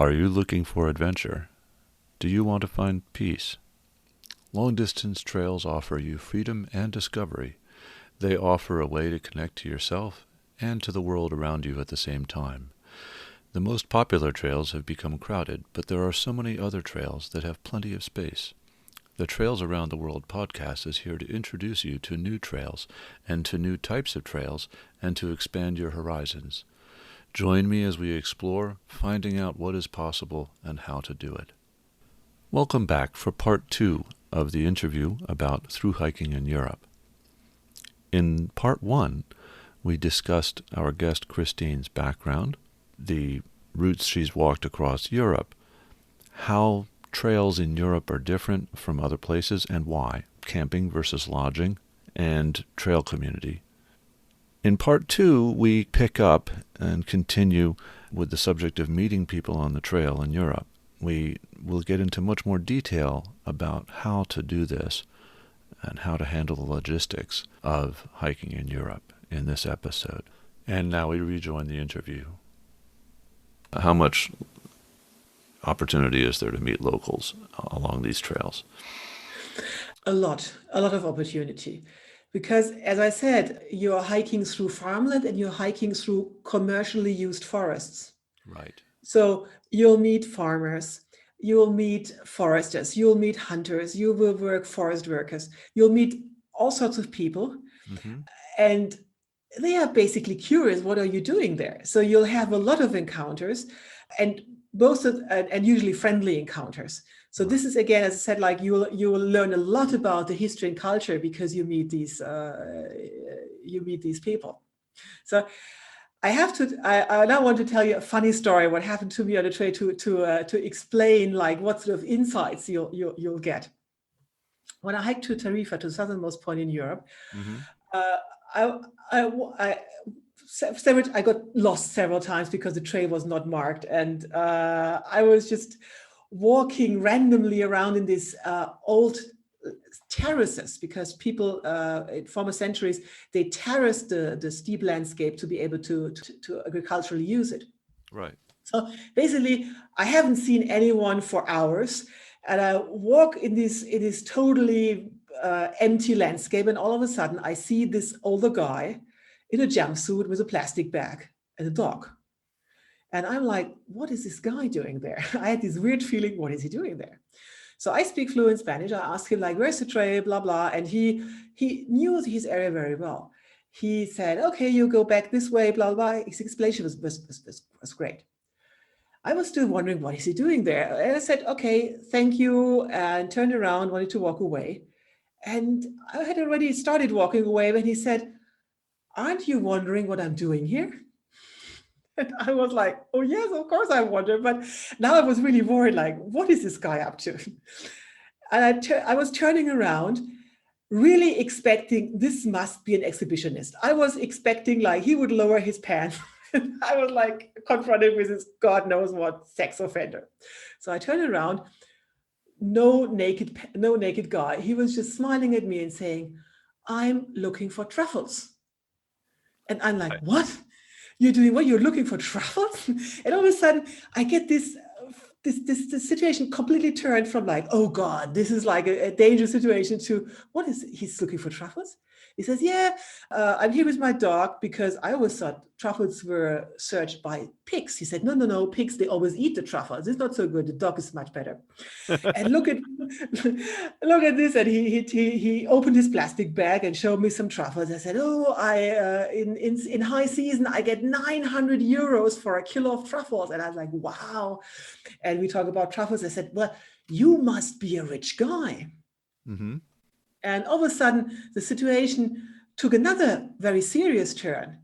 Are you looking for adventure? Do you want to find peace? Long-distance trails offer you freedom and discovery. They offer a way to connect to yourself and to the world around you at the same time. The most popular trails have become crowded, but there are so many other trails that have plenty of space. The Trails Around the World podcast is here to introduce you to new trails and to new types of trails and to expand your horizons. Join me as we explore, finding out what is possible and how to do it. Welcome back for part 2 of the interview about thru-hiking in Europe. In part 1, we discussed our guest Christine's background, the routes she's walked across Europe, how trails in Europe are different from other places and why, camping versus lodging, and trail community. In part 2, we pick up and continue with the subject of meeting people on the trail in Europe. We will get into much more detail about how to do this and how to handle the logistics of hiking in Europe in this episode. And now we rejoin the interview. How much opportunity is there to meet locals along these trails? A lot of opportunity. Because, as I said, you're hiking through farmland and you're hiking through commercially used forests. Right. So you'll meet farmers, you'll meet foresters, you'll meet hunters, you will work forest workers, you'll meet all sorts of people. Mm-hmm. And they are basically curious, what are you doing there? So you'll have a lot of encounters and usually friendly encounters. So this is, again, as I said, like you will learn a lot about the history and culture because you meet these people. So I now want to tell you a funny story. What happened to me on the trail to explain like what sort of insights you'll get. When I hiked to Tarifa, to the southernmost point in Europe, mm-hmm. I got lost several times because the trail was not marked, and I was just walking randomly around in these old terraces because people in former centuries, they terraced the steep landscape to be able to agriculturally use it. Right. So basically, I haven't seen anyone for hours, and I walk in this totally empty landscape, and all of a sudden I see this older guy in a jumpsuit with a plastic bag and a dog. And I'm like, what is this guy doing there? I had this weird feeling, what is he doing there? So I speak fluent Spanish. I asked him like, where's the trail, blah, blah. And he knew his area very well. He said, okay, you go back this way, blah, blah. His explanation was great. I was still wondering, what is he doing there? And I said, okay, thank you. And turned around, wanted to walk away. And I had already started walking away when he said, aren't you wondering what I'm doing here? And I was like, oh, yes, of course I wonder. But now I was really worried, like, what is this guy up to? And I was turning around, really expecting this must be an exhibitionist. I was expecting like he would lower his pants. I was like confronted with this God knows what sex offender. So I turned around, no naked guy. He was just smiling at me and saying, I'm looking for truffles. And I'm like, what? You're doing what? You're looking for truffles? And all of a sudden, I get this situation completely turned from like, oh God, this is like a dangerous situation to what is it? He's looking for truffles? He says, yeah, I'm here with my dog because I always thought truffles were searched by pigs. He said, no, pigs, they always eat the truffles. It's not so good. The dog is much better. And look at this. And he opened his plastic bag and showed me some truffles. I said, in high season, I get 900 euros for a kilo of truffles. And I was like, wow. And we talk about truffles. I said, well, you must be a rich guy. Mm-hmm. And all of a sudden, the situation took another very serious turn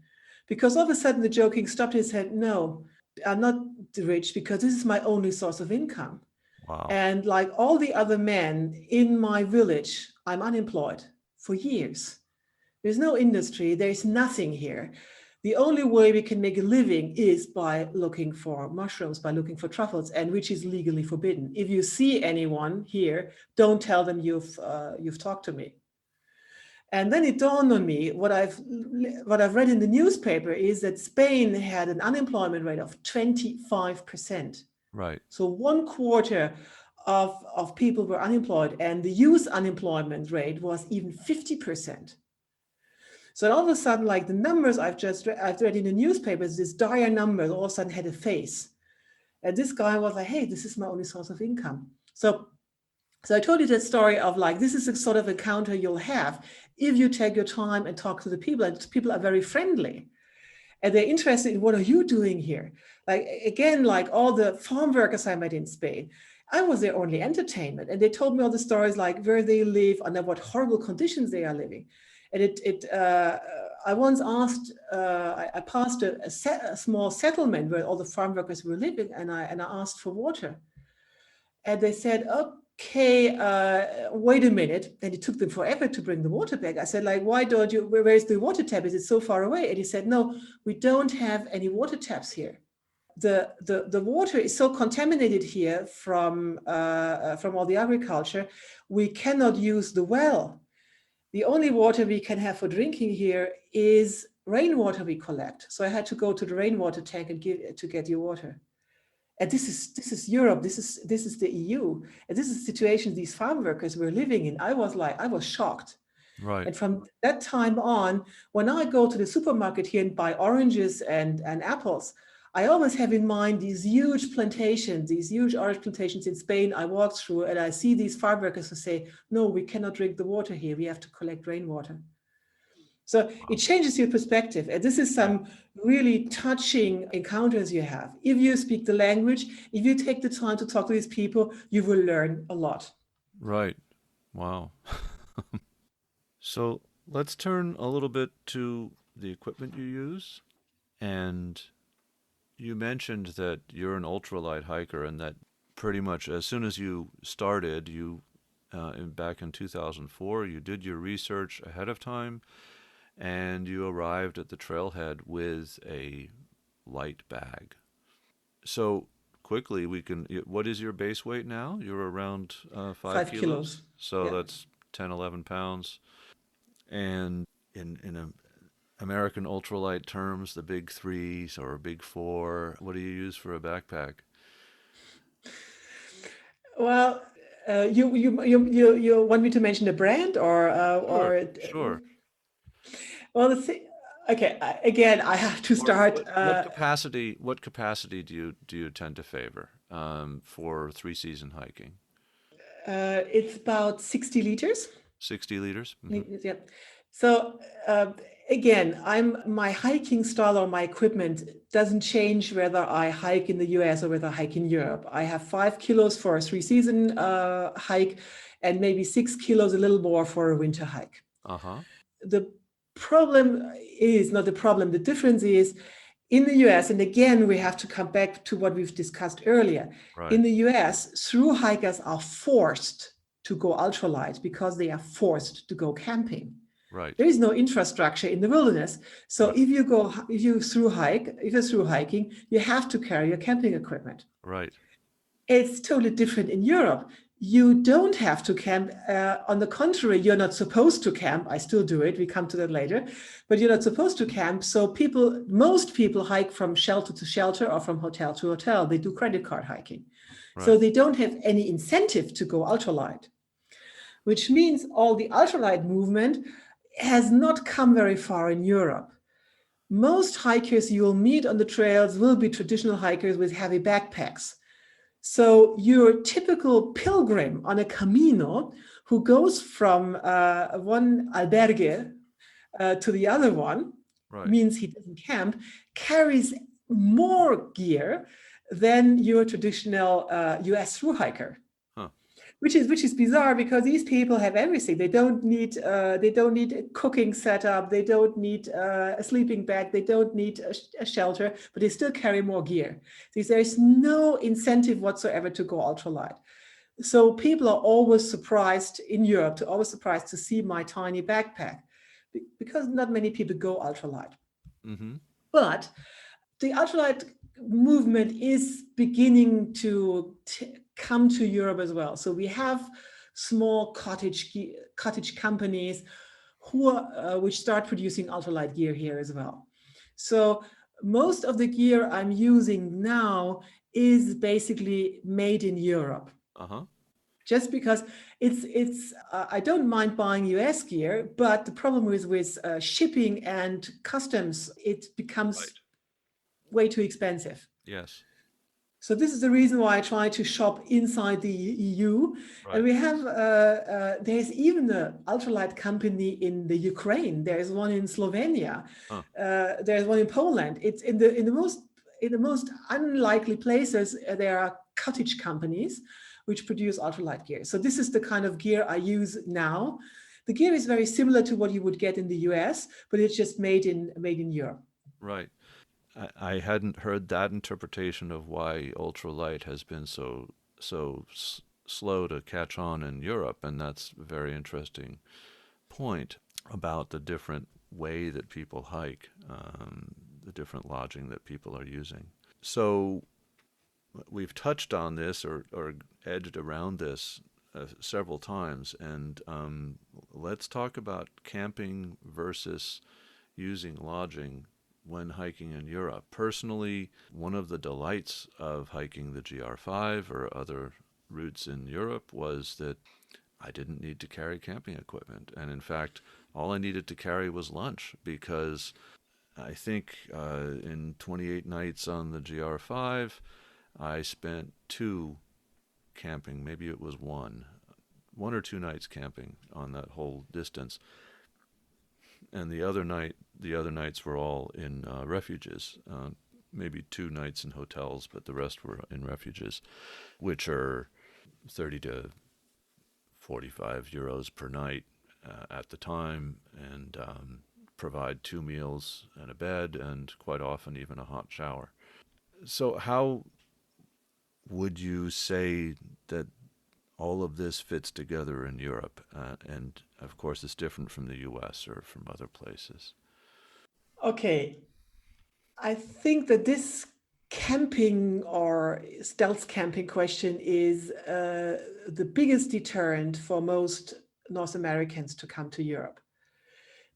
because all of a sudden the joking stopped and said, no, I'm not rich because this is my only source of income. Wow. And like all the other men in my village, I'm unemployed for years. There's no industry. There's nothing here. The only way we can make a living is by looking for mushrooms, by looking for truffles, and which is legally forbidden. If you see anyone here, don't tell them you've talked to me. And then it dawned on me, what I've read in the newspaper is that Spain had an unemployment rate of 25%. Right. So 1/4 of people were unemployed, and the youth unemployment rate was even 50%. So all of a sudden, like the numbers I've read in the newspapers, this dire numbers all of a sudden had a face. And this guy was like, hey, this is my only source of income. So I told you that story of like, this is a sort of encounter you'll have if you take your time and talk to the people, and people are very friendly and they're interested in what are you doing here? Like, again, like all the farm workers I met in Spain, I was their only entertainment. And they told me all the stories, like where they live, under what horrible conditions they are living. And I once asked, I passed a small settlement where all the farm workers were living, and I asked for water. And they said, okay, wait a minute. And it took them forever to bring the water back. I said, like, why don't you, where's the water tap? Is it so far away? And he said, no, we don't have any water taps here. The water is so contaminated here from all the agriculture, we cannot use the well. The only water we can have for drinking here is rainwater we collect. So I had to go to the rainwater tank and get your water. And this is Europe. This is the EU, and this is the situation these farm workers were living in. I was shocked. Right. And from that time on, when I go to the supermarket here and buy oranges and apples, I always have in mind these huge plantations, these huge orange plantations in Spain I walk through, and I see these farm workers who say, no, we cannot drink the water here. We have to collect rainwater. So it changes your perspective. And this is some really touching encounters you have. If you speak the language, if you take the time to talk to these people, you will learn a lot. Right. Wow. So let's turn a little bit to the equipment you use. And you mentioned that you're an ultralight hiker, and that pretty much as soon as you started, back in 2004, you did your research ahead of time, and you arrived at the trailhead with a light bag. So quickly, what is your base weight now? You're around 5 5 kilos. kilos. So Yeah. that's 10, 11 pounds. And in American ultralight terms, the big threes or big four, what do you use for a backpack? Well, you want me to mention the brand Sure, or sure. well, okay, again, I have to Or start. what capacity do you tend to favor for 3 season hiking? It's about 60 liters. 60 liters? Yeah. So again, my hiking style or my equipment doesn't change whether I hike in the US or whether I hike in Europe. I have 5 kilos for a 3 season hike, and maybe 6 kilos, a little more, for a winter hike. Uh-huh. The problem is not the problem. The difference is in the US, and again, we have to come back to what we've discussed earlier. Right, In the US, through hikers are forced to go ultralight because they are forced to go camping. right, There is no infrastructure in the wilderness. So right, if you're through hiking, you have to carry your camping equipment. right, It's totally different in Europe. You don't have to camp. On the contrary, you're not supposed to camp. I still do it. We come to that later, but you're not supposed to camp. So most people hike from shelter to shelter or from hotel to hotel. They do credit card hiking. So right, they don't have any incentive to go ultralight, which means all the ultralight movement has not come very far in Europe. Most hikers you'll meet on the trails will be traditional hikers with heavy backpacks. So your typical pilgrim on a Camino who goes from one albergue to the other one, right. means he doesn't camp, carries more gear than your traditional US thru hiker. Huh. Which is bizarre, because these people have everything. They don't need a cooking setup. They don't need a sleeping bag. They don't need a shelter, but they still carry more gear. There is no incentive whatsoever to go ultralight. So people are always surprised in Europe, to see my tiny backpack, because not many people go ultralight. Mm-hmm. But the ultralight movement is beginning to come to Europe as well. So we have small cottage companies which start producing ultralight gear here as well. So most of the gear I'm using now is basically made in Europe. Uh-huh. Just because I don't mind buying US gear, but the problem is with shipping and customs, it becomes way too expensive. Yes. So this is the reason why I try to shop inside the EU. Right. And we have, there's even an ultralight company in the Ukraine. There's one in Slovenia. Huh. There's one in Poland. It's in the most unlikely places. There are cottage companies which produce ultralight gear. So this is the kind of gear I use now. The gear is very similar to what you would get in the US, but it's just made in Europe. Right. I hadn't heard that interpretation of why ultralight has been so slow to catch on in Europe, and that's a very interesting point about the different way that people hike, the different lodging that people are using. So we've touched on this or edged around this several times, and let's talk about camping versus using lodging when hiking in Europe. Personally, one of the delights of hiking the GR5 or other routes in Europe was that I didn't need to carry camping equipment. And in fact, all I needed to carry was lunch, because I think in 28 nights on the GR5, I spent 2 camping, maybe it was one or 2 nights camping on that whole distance. And the other nights were all in refuges, maybe 2 nights in hotels, but the rest were in refuges, which are 30 to 45 euros per night at the time, and provide 2 meals and a bed, and quite often even a hot shower. So how would you say that all of this fits together in Europe? And of course, it's different from the US or from other places. Okay. I think that this camping or stealth camping question is the biggest deterrent for most North Americans to come to Europe.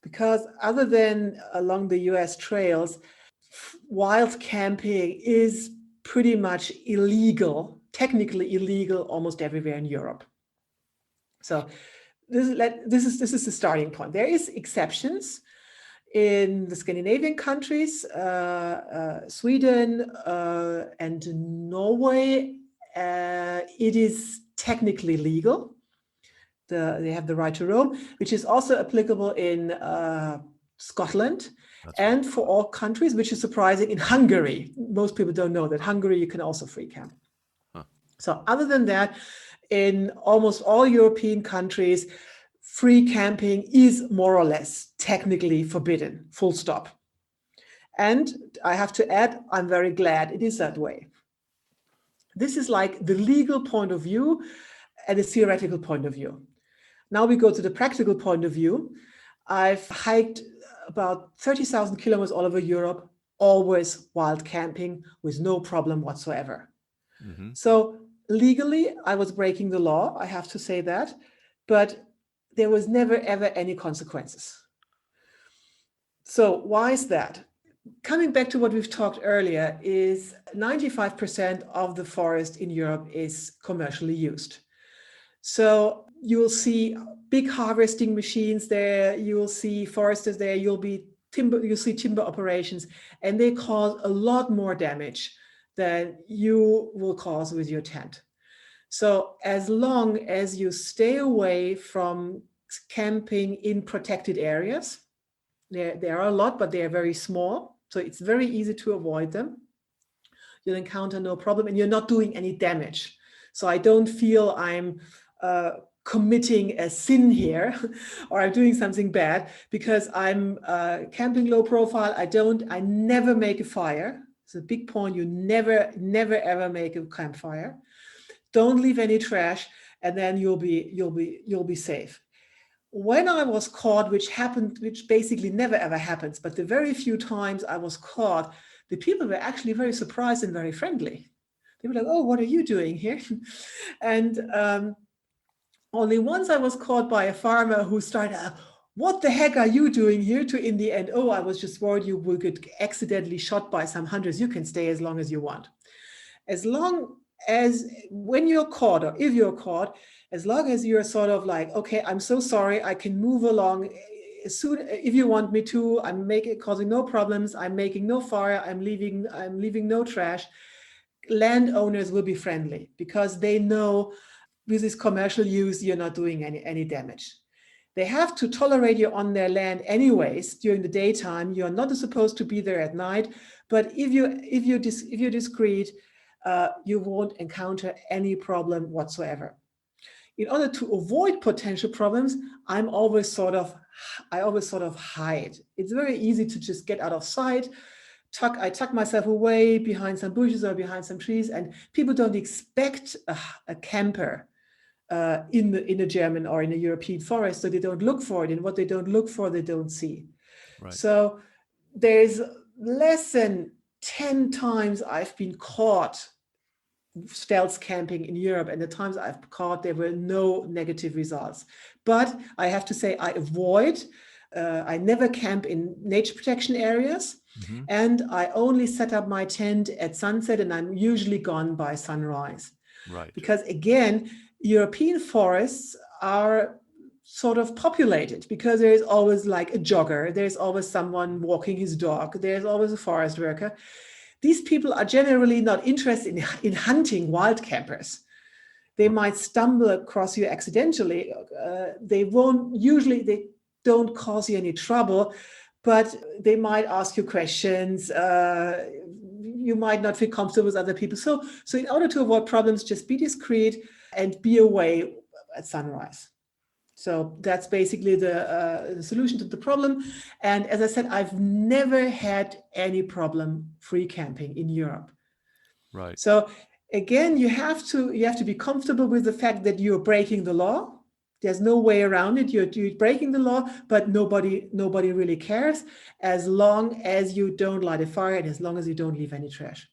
Because other than along the US trails, wild camping is pretty much illegal, technically illegal, almost everywhere in Europe. So this is the starting point. There is exceptions in the Scandinavian countries, Sweden and Norway. It is technically legal. They have the right to roam, which is also applicable in Scotland. And for all countries, which is surprising, in Hungary. Most people don't know that Hungary, you can also free camp. Huh. So other than that, in almost all European countries, free camping is more or less technically forbidden, full stop. And I have to add, I'm very glad it is that way. This is like the legal point of view and a theoretical point of view. Now we go to the practical point of view. I've hiked about 30,000 kilometers all over Europe, always wild camping with no problem whatsoever. Mm-hmm. So legally, I was breaking the law, I have to say that, but there was never, ever any consequences. So why is that? Coming back to what we've talked earlier, is 95% of the forest in Europe is commercially used. So you'll see big harvesting machines there, you'll see foresters there, you'll see timber operations, and they cause a lot more damage than you will cause with your tent. So as long as you stay away from camping in protected areas, there are a lot, but they are very small, so it's very easy to avoid them. You'll encounter no problem, and you're not doing any damage. So I don't feel I'm committing a sin here or I'm doing something bad, because I'm camping low profile. I never make a fire. It's a big point. You never ever make a campfire. Don't leave any trash, and then you'll be safe. When I was caught, which basically never ever happens, but the very few times I was caught, the people were actually very surprised and very friendly. They were like, "Oh, what are you doing here?" And only once I was caught by a farmer who started, "What the heck are you doing here?" To in the end, "Oh, I was just worried you would get accidentally shot by some hunters. You can stay as long as you want." As long as when you're caught, or if you're caught, as long as you're sort of like, okay, I'm so sorry, I can move along as soon if you want me to. I'm making causing no problems. I'm making no fire. I'm leaving no trash. Landowners will be friendly because they know with this commercial use you're not doing any damage. They have to tolerate you on their land anyways during the daytime. You're not supposed to be there at night. But if you're discreet, you won't encounter any problem whatsoever. In order to avoid potential problems, I always sort of hide. It's very easy to just get out of sight. I tuck myself away behind some bushes or behind some trees, and people don't expect a camper in a German or in a European forest, so they don't look for it. And what they don't look for, they don't see. Right. So there's less than 10 times I've been caught stealth camping in Europe, and the times I've caught, there were no negative results. But I have to say, I never camp in nature protection areas, Mm-hmm. and I only set up my tent at sunset, and I'm usually gone by sunrise. Right. Because again, European forests are sort of populated because there is always like a jogger, there's always someone walking his dog, there's always a forest worker. These people are generally not interested in hunting wild campers. They might stumble across you accidentally. They don't cause you any trouble, but they might ask you questions. You might not feel comfortable with other people. So in order to avoid problems, just be discreet and be away at sunrise. So that's basically the solution to the problem. And as I said, I've never had any problem free camping in Europe. Right. So again, you have to be comfortable with the fact that you're breaking the law. There's no way around it. You're breaking the law, but nobody really cares as long as you don't light a fire and as long as you don't leave any trash.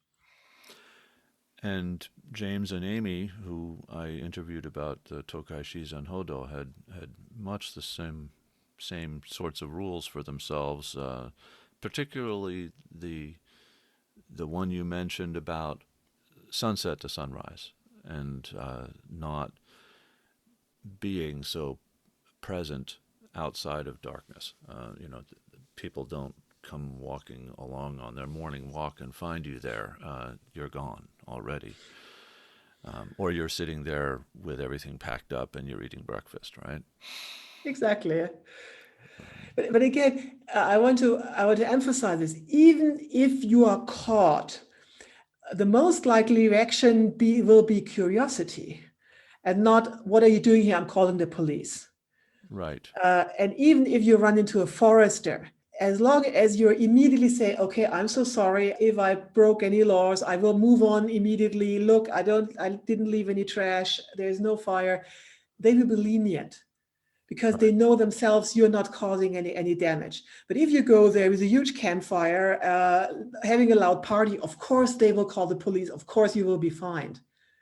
And James and Amy, who I interviewed about Tokai Shizen Hodo, had much the same sorts of rules for themselves, particularly the one you mentioned about sunset to sunrise, and not being so present outside of darkness. People don't come walking along on their morning walk and find you there. You're gone already. Or you're sitting there with everything packed up and you're eating breakfast, right? Exactly. But again, I want to emphasize this. Even if you are caught, the most likely reaction will be curiosity, and not what are you doing here? I'm calling the police. Right. And even if you run into a forester, as long as you immediately say, okay, I'm so sorry if I broke any laws, I will move on immediately. Look, I didn't leave any trash. There's no fire. They will be lenient because Right. they know themselves you're not causing any damage. But if you go there with a huge campfire, having a loud party, of course they will call the police. Of course you will be fined.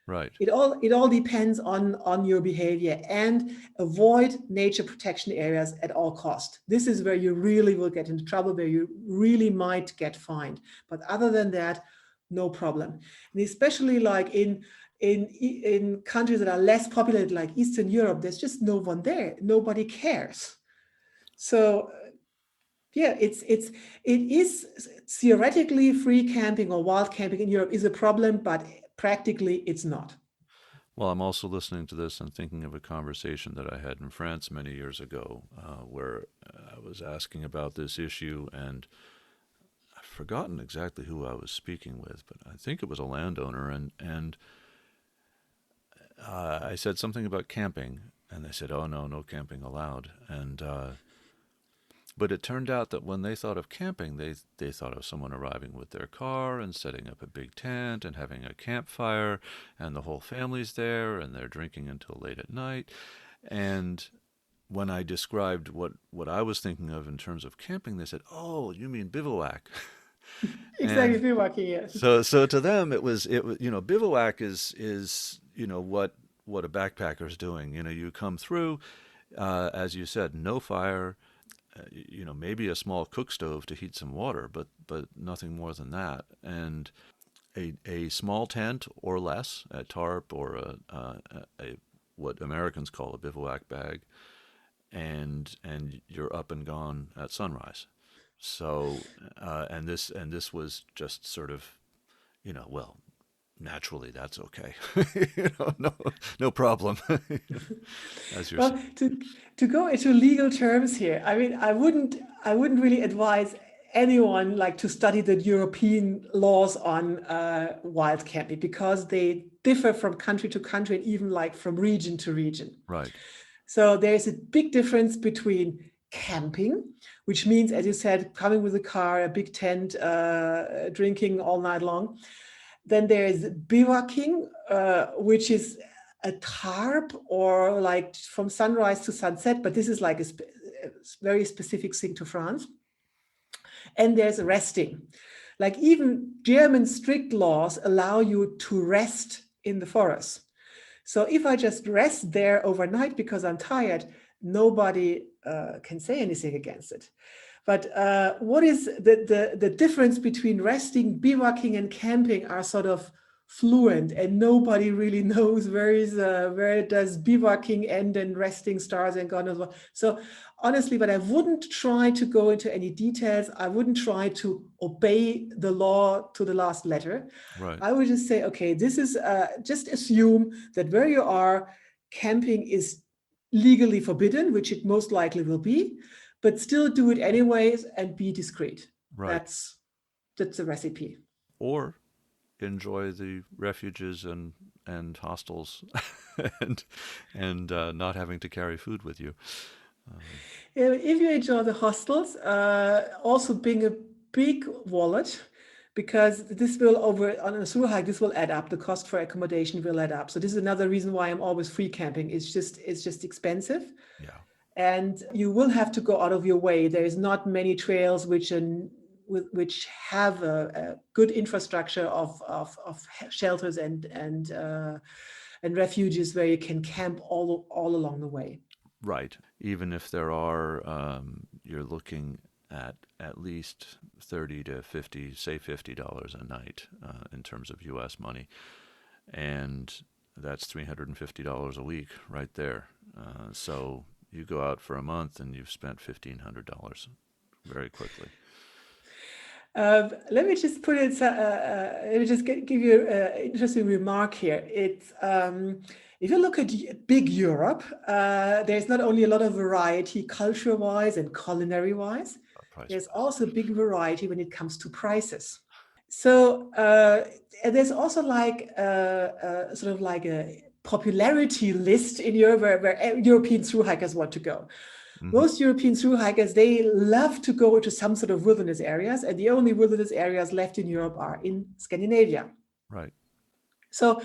Right. It all depends on your behavior, and avoid nature protection areas at all cost. This is where you really will get into trouble, where you really might get fined. But other than that, no problem. And especially like in countries that are less populated, like Eastern Europe, there's just no one there. Nobody cares. So yeah, it is theoretically free camping or wild camping in Europe is a problem, but practically it's not. Well, I'm also listening to this and thinking of a conversation that I had in France many years ago, where I was asking about this issue, and I've forgotten exactly who I was speaking with, but I think it was a landowner, and I said something about camping, and they said, "Oh no, no camping allowed." And but it turned out that when they thought of camping, they thought of someone arriving with their car and setting up a big tent and having a campfire, and the whole family's there, and they're drinking until late at night. And when I described what I was thinking of in terms of camping, they said, "Oh, you mean bivouac?" Exactly, And bivouacking, yes. so to them it was bivouac is what a backpacker's doing. You come through, as you said, no fire, maybe a small cook stove to heat some water, but nothing more than that. And a small tent or less, a tarp or a what Americans call a bivouac bag, and you're up and gone at sunrise. So and this was just sort of, well, naturally that's okay. No, no problem. As you're Well, saying. to go into legal terms here, I mean, I wouldn't really advise anyone like to study the European laws on wild camping because they differ from country to country and even like from region to region. Right, So there's a big difference between camping, which means, as you said, coming with a car, a big tent, drinking all night long. Then there's bivouacking, which is a tarp or like from sunrise to sunset, but this is like a very specific thing to France. And there's resting. Like even German strict laws allow you to rest in the forest. So if I just rest there overnight because I'm tired, nobody can say anything against it. But what is the difference between resting, bivouacking, and camping are sort of fluent, and nobody really knows where does bivouacking end and resting starts and God knows what. So honestly, but I wouldn't try to go into any details. I wouldn't try to obey the law to the last letter. right, I would just say, okay, this is just assume that where you are, camping is legally forbidden, which it most likely will be, but still do it anyways and be discreet. right. That's the recipe. Or enjoy the refuges and hostels and not having to carry food with you. Um, If you enjoy the hostels, also bring a big wallet because this will over on a through hike, this will add up. The cost for accommodation will add up. So this is another reason why I'm always free camping. It's just expensive. yeah, And you will have to go out of your way. There is not many trails which have a good infrastructure of shelters and refuges where you can camp all along the way. right. Even if there are, you're looking at least 30 to 50, say $50 a night in terms of U.S. money, and that's $350 a week right there. So you go out for a month and you've spent $1,500 very quickly. Let me just put it. Let me just give you an interesting remark here. It's if you look at big Europe, there's not only a lot of variety culture-wise and culinary-wise. Price There's wise. also big variety when it comes to prices. So and there's also like sort of like a popularity list in Europe where European through hikers want to go. Hmm. Most European through hikers, they love to go to some sort of wilderness areas, and the only wilderness areas left in Europe are in Scandinavia. Right, So,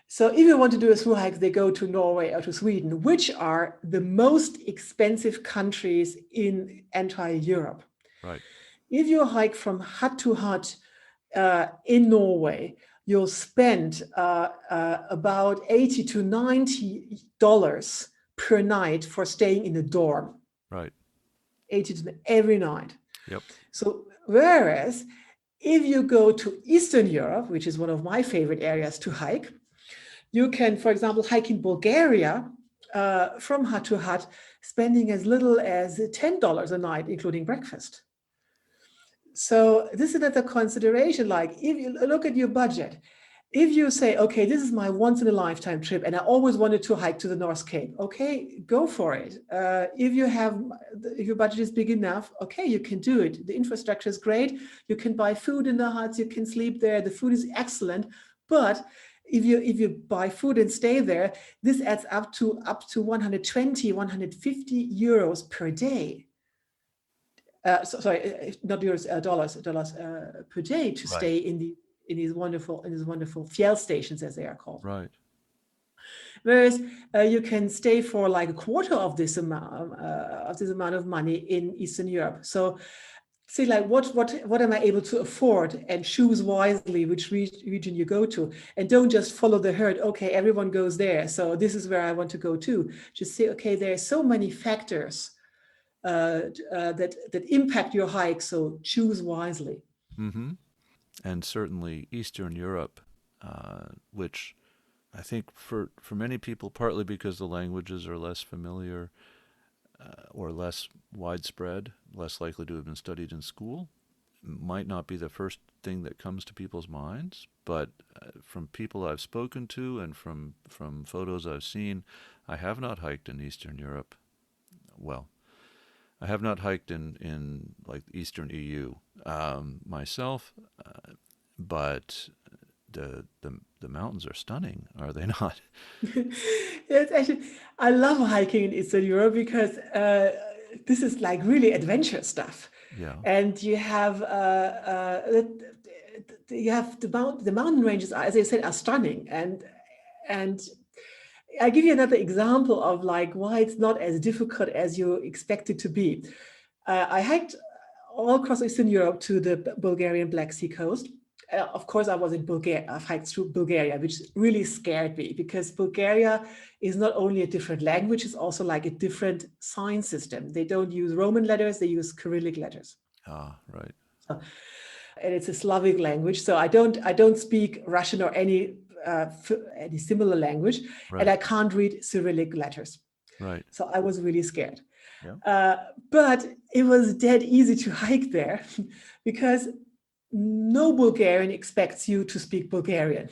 so if you want to do a through hike, they go to Norway or to Sweden, which are the most expensive countries in entire Europe. right, If you hike from hut to hut in Norway, you'll spend about $80 to $90 per night for staying in a dorm. right. 80 to every night. Yep. So whereas if you go to Eastern Europe, which is one of my favorite areas to hike, you can, for example, hike in Bulgaria from hut to hut, spending as little as $10 a night, including breakfast. So this is another consideration. Like if you look at your budget, if you say, okay, this is my once in a lifetime trip and I always wanted to hike to the North Cape, okay, go for it. If your budget is big enough, okay, you can do it. The infrastructure is great. You can buy food in the huts, you can sleep there. The food is excellent. But if you buy food and stay there, this adds up to 120, 150 euros per day. Sorry, not euros, dollars per day to Right, stay in these wonderful fjell stations, as they are called. right, Whereas you can stay for like a quarter of this amount of money in Eastern Europe. So see, like what am I able to afford, and choose wisely which region you go to, and don't just follow the herd. Okay, everyone goes there, so this is where I want to go to. Just say, okay, there are so many factors that impact your hike, so choose wisely. hmm and certainly Eastern Europe, which I think for many people, partly because the languages are less familiar or less widespread, less likely to have been studied in school, might not be the first thing that comes to people's minds. But from people I've spoken to and from photos I've seen, I have not hiked in Eastern Europe. Well, I have not hiked in like Eastern EU myself, but the mountains are stunning, are they not? It's actually, I love hiking in Eastern Europe because this is like really adventure stuff. Yeah. And you have the mountain ranges, as I said, are stunning. And I'll give you another example of like why it's not as difficult as you expect it to be. I hiked all across Eastern Europe to the Bulgarian Black Sea coast. Of course, I was in Bulgaria. I've hiked through Bulgaria, which really scared me because Bulgaria is not only a different language, it's also like a different sign system. They don't use Roman letters, they use Cyrillic letters. Ah, right. So, and it's a Slavic language. So I don't speak Russian or any similar language, and Right. I can't read Cyrillic letters. Right. So I was really scared. Yeah. But it was dead easy to hike there because no Bulgarian expects you to speak Bulgarian.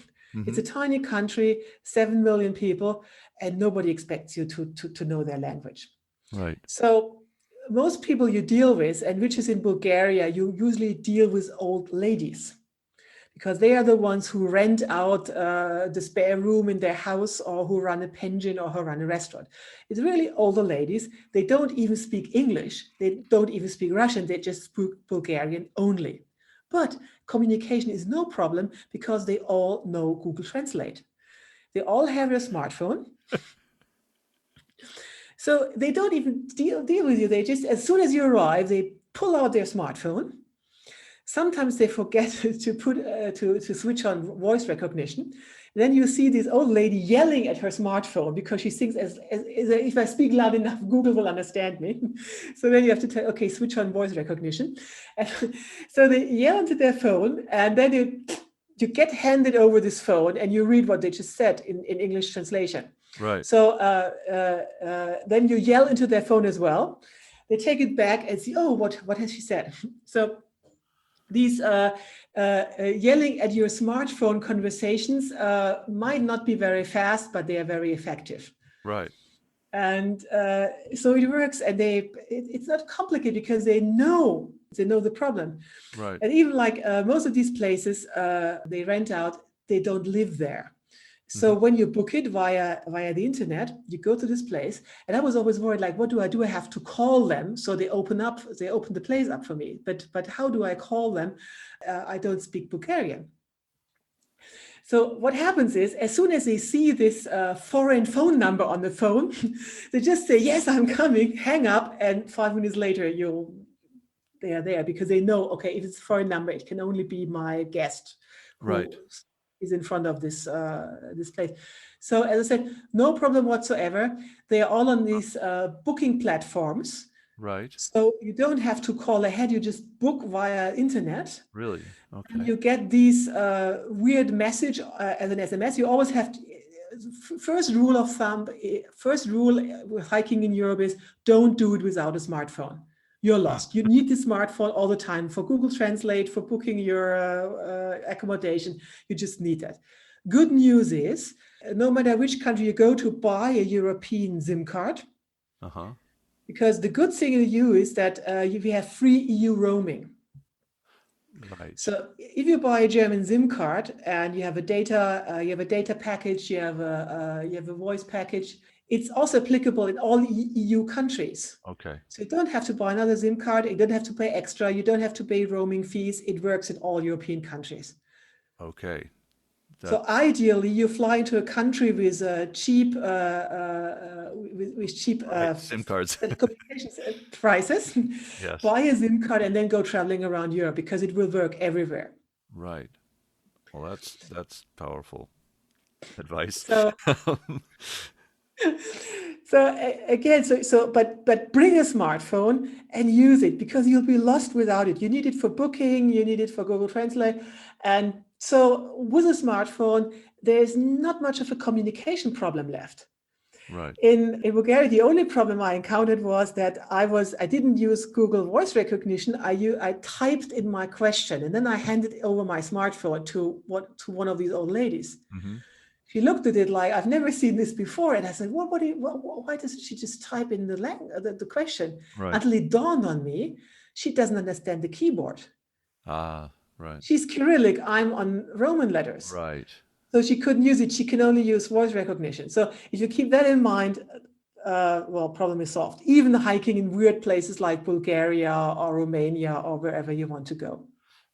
It's a tiny country, 7 million people, and nobody expects you to know their language. Right. So most people you deal with, and which is in Bulgaria, you usually deal with old ladies because they are the ones who rent out the spare room in their house or who run a pension or who run a restaurant. It's really older ladies. They don't even speak English. They don't even speak Russian. They just speak Bulgarian only. But communication is no problem because they all know Google Translate. They all have a smartphone. So they don't even deal with you. They just, as soon as you arrive, they pull out their smartphone. Sometimes they forget to switch on voice recognition. Then you see this old lady yelling at her smartphone because she thinks as if I speak loud enough, Google will understand me. So then you have to tell, okay, switch on voice recognition. And so they yell into their phone, and then you get handed over this phone, and you read what they just said in English translation. Right. So then you yell into their phone as well. They take it back and see, oh, what has she said? So these yelling at your smartphone conversations might not be very fast, but they are very effective. Right. And so it works, and it's not complicated because they know the problem. Right. And even like most of these places they rent out, they don't live there. So when you book it via the internet, you go to this place, and I was always worried, like, what do? I have to call them so they open the place up for me. But how do I call them? I don't speak Bulgarian. So what happens is, as soon as they see this foreign phone number on the phone, they just say, yes, I'm coming, hang up, and 5 minutes later they are there because they know, okay, if it's a foreign number, it can only be my guest who is in front of this place. So as I said, no problem whatsoever. They are all on these booking platforms. Right. So you don't have to call ahead. You just book via internet. Really? Okay. And you get these weird message as an SMS. You always have to, first rule of thumb, first rule with hiking in Europe is don't do it without a smartphone. You're lost. You need the smartphone all the time for Google Translate, for booking your accommodation. You just need that. Good news is, no matter which country you go to, buy a European SIM card. Because the good thing in the EU is that we have free EU roaming. Right. So if you buy a German SIM card and you have a data package, you have a voice package, it's also applicable in all EU countries. Okay. So you don't have to buy another SIM card. You don't have to pay extra. You don't have to pay roaming fees. It works in all European countries. Okay. So ideally, you fly into a country with cheap SIM cards, communications prices. Yes. Buy a SIM card and then go traveling around Europe because it will work everywhere. Right. Well, that's powerful advice. So So again, but bring a smartphone and use it, because you'll be lost without it. You need it for booking, you need it for Google Translate. And so with a smartphone, there's not much of a communication problem left. Right. In Bulgaria, the only problem I encountered was that I didn't use Google voice recognition. I typed in my question, and then I handed over my smartphone to one of these old ladies. Mm-hmm. She looked at it like, I've never seen this before. And I said, why doesn't she just type in the question? Right. Until it dawned on me, she doesn't understand the keyboard. Ah, right. She's Cyrillic, I'm on Roman letters. Right. So she couldn't use it. She can only use voice recognition. So if you keep that in mind, problem is solved. Even hiking in weird places like Bulgaria or Romania or wherever you want to go.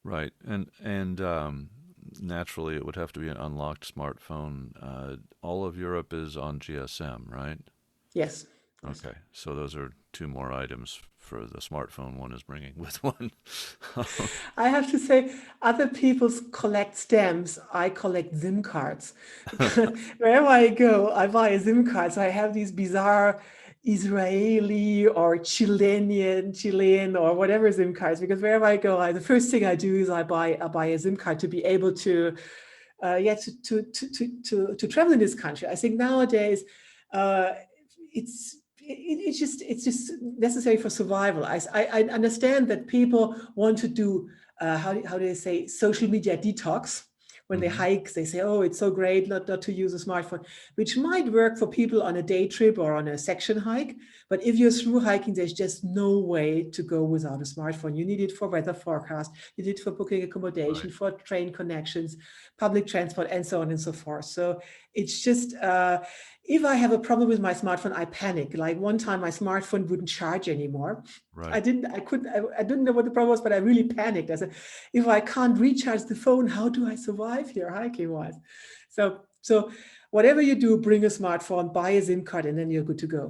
Right. And naturally, it would have to be an unlocked smartphone. All of Europe is on GSM, right? Yes. Yes. Okay. So those are two more items for the smartphone one is bringing with one. I have to say, other people collect stamps. I collect SIM cards. Wherever I go, I buy a SIM card. So I have these bizarre Israeli or Chilean or whatever SIM cards. Because wherever I go, the first thing I do is I buy a SIM card to be able to to travel in this country. I think nowadays it's just necessary for survival. I understand that people want to do how do they say, social media detox. When they Mhm. hike, they say, oh, it's so great not to use a smartphone, which might work for people on a day trip or on a section hike. But if you're through hiking, there's just no way to go without a smartphone. You need it for weather forecast, you need it for booking accommodation, Right. for train connections, public transport, and so on and so forth. So it's just, if I have a problem with my smartphone, I panic. Like one time my smartphone wouldn't charge anymore. Right. I didn't know what the problem was, but I really panicked. I said, if I can't recharge the phone, how do I survive here hiking wise? So whatever you do, bring a smartphone, buy a SIM card, and then you're good to go.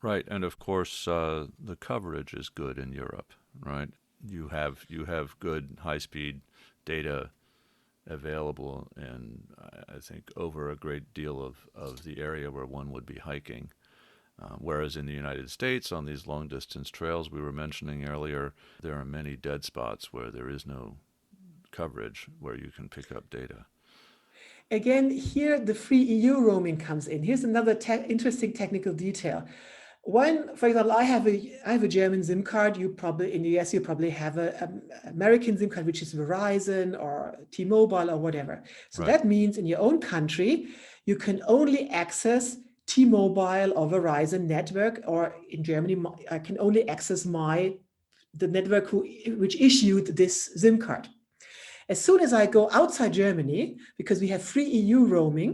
Right. And of course, the coverage is good in Europe, right? You have good high-speed data available, and I think over a great deal of the area where one would be hiking. Whereas in the United States, on these long distance trails we were mentioning earlier, there are many dead spots where there is no coverage where you can pick up data. Again, here the free EU roaming comes in. Here's another interesting technical detail. When, for example, I have a German SIM card. You probably in the US you probably have a American SIM card, which is Verizon or T-Mobile or whatever. So Right. that means in your own country you can only access T-Mobile or Verizon network, or in Germany I can only access the network which issued this SIM card. As soon as I go outside Germany, because we have free EU roaming,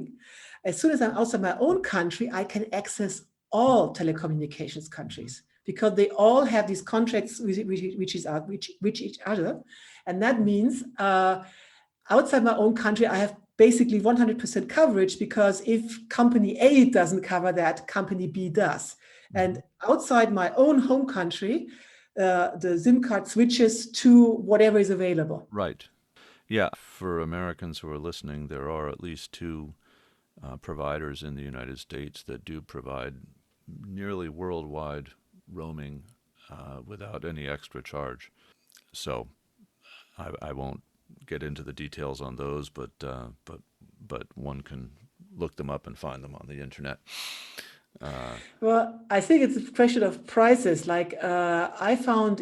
as soon as I'm outside my own country, I can access all telecommunications Mhm. countries, because they all have these contracts with each other. And that means outside my own country, I have basically 100% coverage, because if company A doesn't cover that, company B does. Mhm. And outside my own home country, the SIM card switches to whatever is available. Right. Yeah. For Americans who are listening, there are at least two providers in the United States that do provide nearly worldwide roaming without any extra charge. So I won't get into the details on those, but one can look them up and find them on the internet. Uh, Well, I think it's a question of prices. Like I found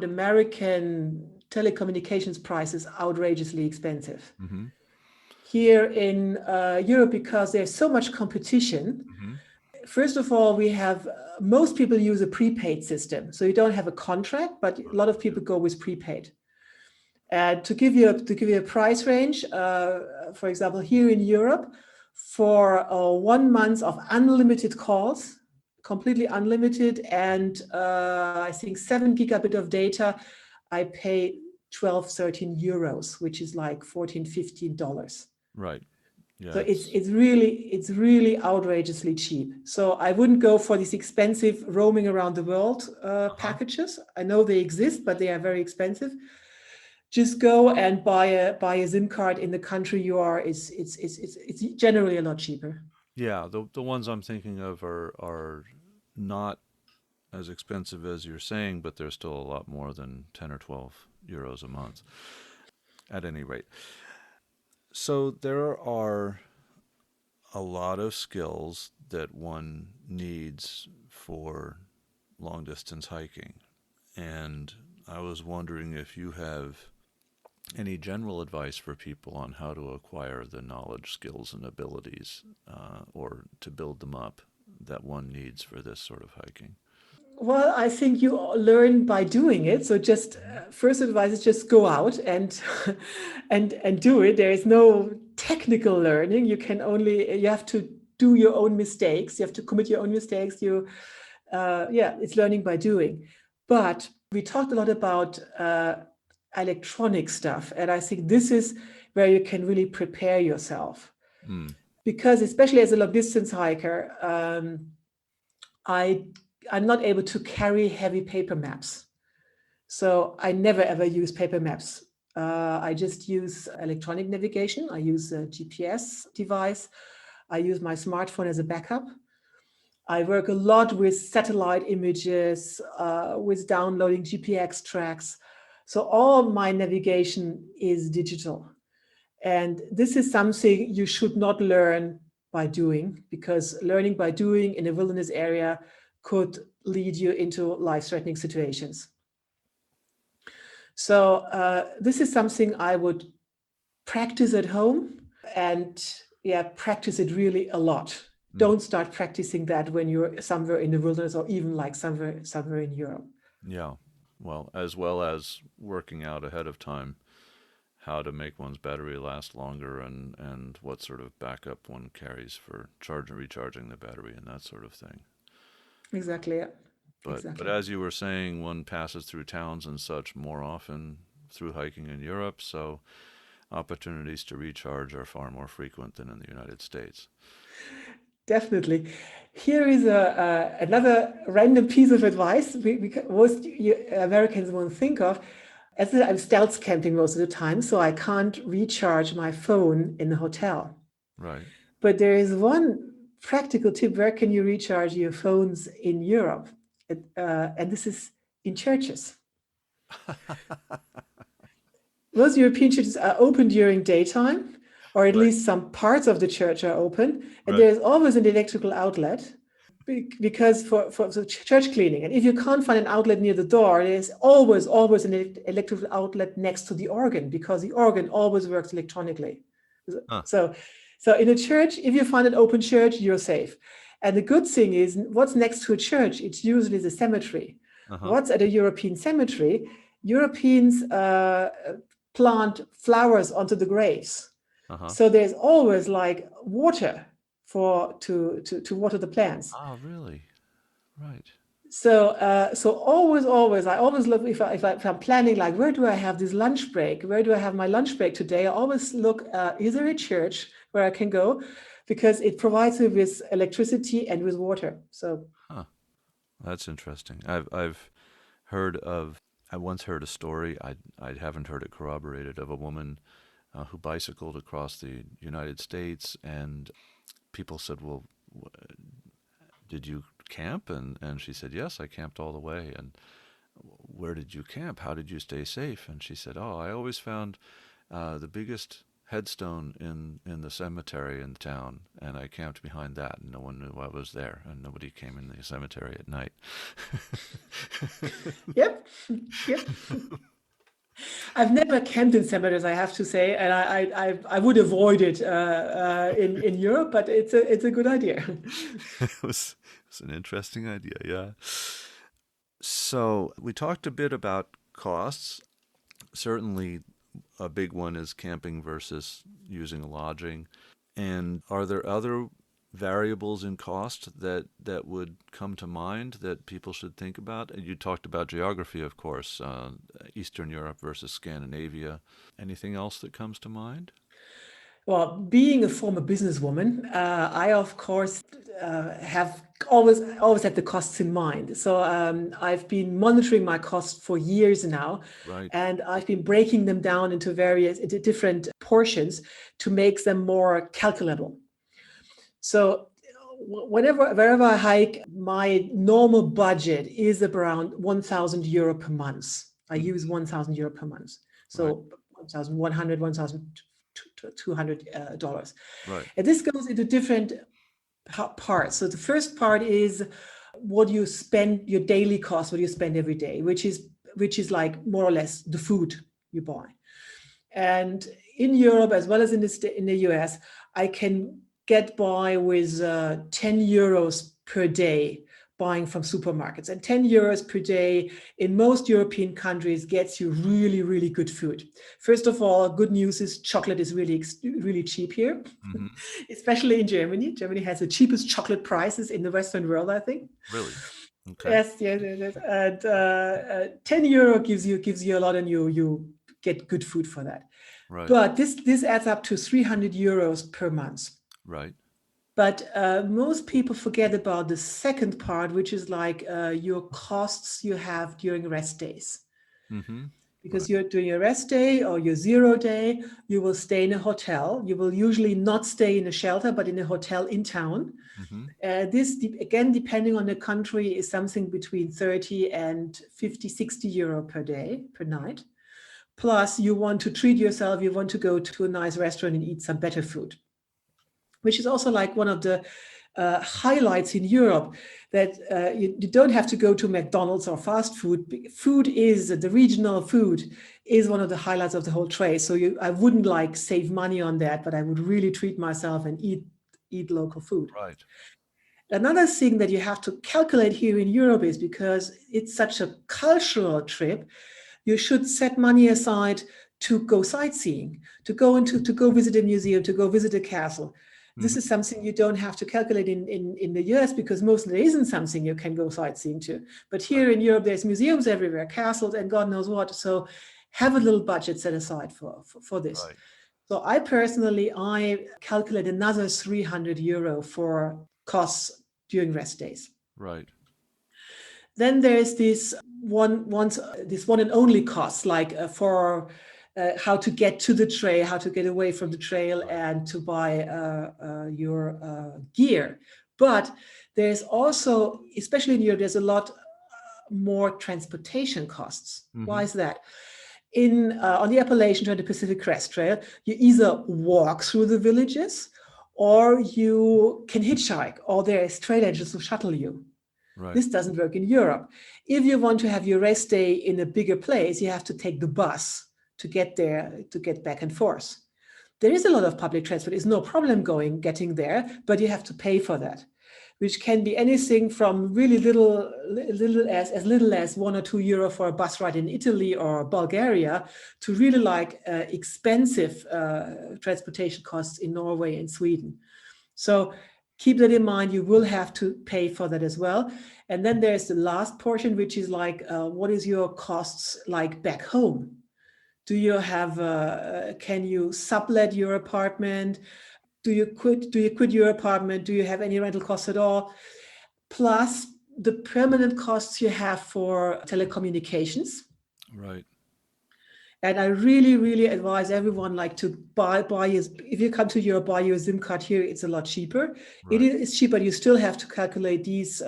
American telecommunications prices outrageously expensive hmm here in Europe, because there's so much competition. hmm First of all, we have most people use a prepaid system, so you don't have a contract, but a lot of Yeah. people go with prepaid. And to give you a price range, for example, here in Europe, for 1 month of unlimited calls, completely unlimited, and I think 7 gigabit of data, I pay 12, 13 euros, which is like 14, $15. Right. So Yeah. It's it's really outrageously cheap. So I wouldn't go for these expensive roaming around the world uh-huh. packages. I know they exist, but they are very expensive. Just go and buy a SIM card in the country you are. It's generally a lot cheaper. Yeah, the ones I'm thinking of are not as expensive as you're saying, but they're still a lot more than 10 or 12 euros a month at any rate. So there are a lot of skills that one needs for long distance hiking. And I was wondering if you have any general advice for people on how to acquire the knowledge, skills, and abilities, or to build them up that one needs for this sort of hiking. Well, I think you learn by doing it. So just Mhm. first advice is just go out and and do it. There is no technical learning. You have to do your own mistakes. You have to commit your own mistakes. Yeah, it's learning by doing. But we talked a lot about electronic stuff, and I think this is where you can really prepare yourself Mm. because especially as a long distance hiker. I I'm not able to carry heavy paper maps. So I never ever use paper maps. I just use electronic navigation. I use a GPS device. I use my smartphone as a backup. I work a lot with satellite images, with downloading GPX tracks. So all my navigation is digital. And this is something you should not learn by doing, because learning by doing in a wilderness area could lead you into life-threatening situations. So this is something I would practice at home and yeah, practice it really a lot. Mm. Don't start practicing that when you're somewhere in the wilderness or even like somewhere in Europe. Yeah. Well as working out ahead of time how to make one's battery last longer and what sort of backup one carries for charging recharging the battery and that sort of thing. Exactly. Yeah. But Exactly. as you were saying, one passes through towns and such more often through hiking in Europe, so opportunities to recharge are far more frequent than in the United States. Definitely. Here is another random piece of advice most Americans won't think of. As I said, I'm stealth camping most of the time, so I can't recharge my phone in the hotel. Right. But there is one practical tip: where can you recharge your phones in Europe? And this is in churches. Most European churches are open during daytime, or at Right. least some parts of the church are open, and Right. there is always an electrical outlet because for the church cleaning. And if you can't find an outlet near the door, there's always an electrical outlet next to the organ because the organ always works electronically. Huh. So, so in a church, if you find an open church, you're safe. And the good thing is, what's next to a church? It's usually the cemetery. Uh-huh. What's at a European cemetery? Europeans plant flowers onto the graves. Uh-huh. So there's always like water to water the plants. Ah, really? Right. So always, I always look if I'm planning like where do I have this lunch break? Where do I have my lunch break today? I always look, is there a church where I can go? Because it provides me with electricity and with water. So Huh. That's interesting. I've heard of I once heard a story, I haven't heard it corroborated, of a woman who bicycled across the United States, and people said, "Well, did you camp?" And she said, "Yes, I camped all the way." And where did you camp? How did you stay safe? And she said, "Oh, I always found the biggest headstone in the cemetery in the town, and I camped behind that, and no one knew I was there, and nobody came in the cemetery at night." yep, yep. I've never camped in cemeteries, I have to say, and I would avoid it in Europe, but it's a good idea. It was an interesting idea, yeah. So we talked a bit about costs. Certainly, a big one is camping versus using lodging. And are there other variables in cost that would come to mind that people should think about? And you talked about geography, of course, Eastern Europe versus Scandinavia. Anything else that comes to mind? Well, being a former businesswoman, I of course have always had the costs in mind. So I've been monitoring my costs for years now, Right. and I've been breaking them down into various into different portions to make them more calculable. So wherever I hike, my normal budget is around 1,000 euro per month. I use 1,000 euro per month. Right. So 1,100, $1,200. Right. And this goes into different parts. So the first part is what you spend, your daily cost, what you spend every day, which is like more or less the food you buy. And in Europe, as well as in the US, I can get by with 10 euros per day buying from supermarkets. And 10 euros per day in most European countries gets you really, really good food. First of all, good news is chocolate is really, really cheap here, especially in Germany. Germany has the cheapest chocolate prices in the Western world, I think. Really? Okay. Yes. And 10 euro gives you a lot, and you get good food for that. Right. But this adds up to 300 euros per month. Right. But most people forget about the second part, which is like your costs you have during rest days. Because you're doing a rest day or your 0 day, you will stay in a hotel. You will usually not stay in a shelter, but in a hotel in town. This, again, depending on the country, is something between 30 and 50, 60 euro per day, per night. Plus, you want to treat yourself. You want to go to a nice restaurant and eat some better food, which is also like one of the highlights in Europe, that you don't have to go to McDonald's or fast food. The regional food is one of the highlights of the whole trade. So I wouldn't like save money on that, but I would really treat myself and eat local food. Right. Another thing that you have to calculate here in Europe is, because it's such a cultural trip, you should set money aside to go sightseeing, to go visit a museum, to go visit a castle. This is something you don't have to calculate in the US, because mostly there isn't something you can go sightseeing to. But here in Europe, there's museums everywhere, castles, and God knows what. So have a little budget set aside for this. Right. So I calculate another 300 euro for costs during rest days. Right. Then there's this one and only costs, like for how to get to the trail, how to get away from the trail, and to buy your gear. But there's also, especially in Europe, there's a lot more transportation costs. Why is that? On the Appalachian Trail, the Pacific Crest Trail, you either walk through the villages, or you can hitchhike, or there's trail agents who shuttle you. Right. This doesn't work in Europe. If you want to have your rest day in a bigger place, you have to take the bus to get there, to get back and forth. There is a lot of public transport. It's no problem getting there, but you have to pay for that, which can be anything from really as little as 1 or 2 euro for a bus ride in Italy or Bulgaria, to really like expensive transportation costs in Norway and Sweden. So keep that in mind. You will have to pay for that as well. And then there's the last portion, which is like, what is your costs like back home? Do you have? Can you sublet your apartment? Do you quit your apartment? Do you have any rental costs at all? Plus the permanent costs you have for telecommunications. Right. And I really, really advise everyone like to buy if you come to Europe, buy your SIM card here. It's a lot cheaper. Right. It is cheaper. You still have to calculate these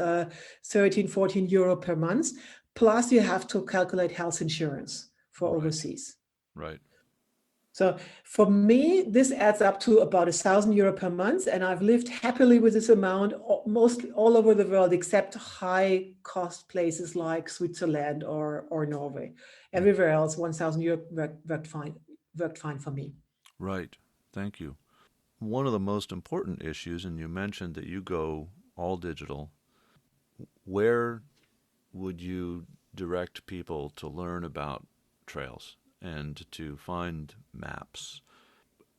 13, 14 euro per month. Plus you have to calculate health insurance for overseas. Right. So for me, this adds up to about 1,000 euro per month. And I've lived happily with this amount mostly all over the world, except high cost places like Switzerland or Norway. Everywhere else, 1,000 euro worked fine for me. Right. Thank you. One of the most important issues, and you mentioned that you go all digital, where would you direct people to learn about trails and to find maps?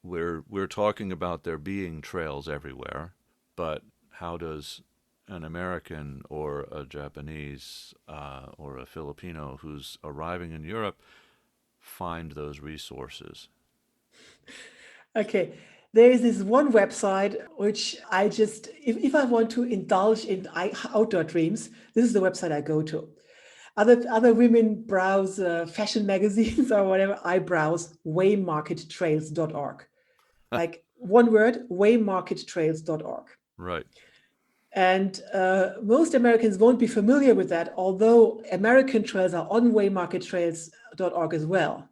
We're talking about there being trails everywhere, but how does an American or a Japanese or a Filipino who's arriving in Europe find those resources? Okay, there is this one website which I just, if I want to indulge in outdoor dreams, this is the website I go to. Other women browse fashion magazines or whatever. I browse waymarkettrails.org. Like one word, waymarkettrails.org. Right. And most Americans won't be familiar with that, although American trails are on waymarkettrails.org as well.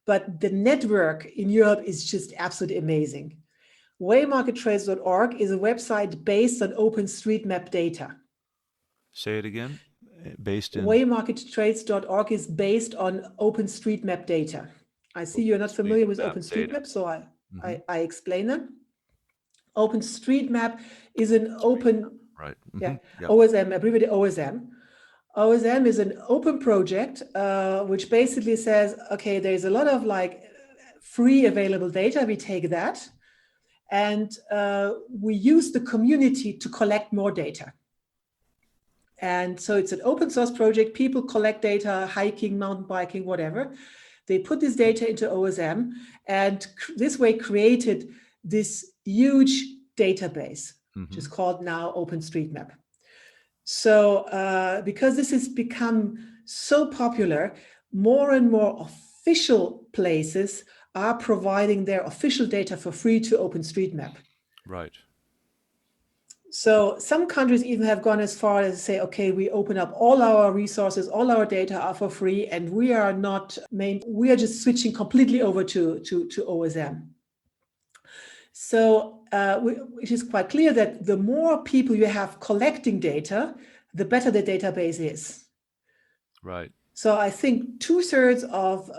But the network in Europe is just absolutely amazing. Waymarkettrails.org is a website based on OpenStreetMap data. Say it again. Based in Waymarkettrails.org is based on OpenStreetMap data. I see you're not familiar with OpenStreetMap data. OpenStreetMap, so Mm-hmm. I explain them. OpenStreetMap is an open, Right. yeah, Mm-hmm. Yep. OSM, abbreviated OSM. OSM is an open project, which basically says, okay, there's a lot of like free available data. We take that and we use the community to collect more data. And so it's an open source project. People collect data, hiking, mountain biking, whatever. They put this data into OSM and this way created this huge database, which is called now OpenStreetMap. So because this has become so popular, more and more official places are providing their official data for free to OpenStreetMap. Right. So some countries even have gone as far as say, okay, we open up all our resources, all our data are for free, and we are just switching completely over to OSM. So which is quite clear that the more people you have collecting data, the better the database is. Right. So I think 2/3 of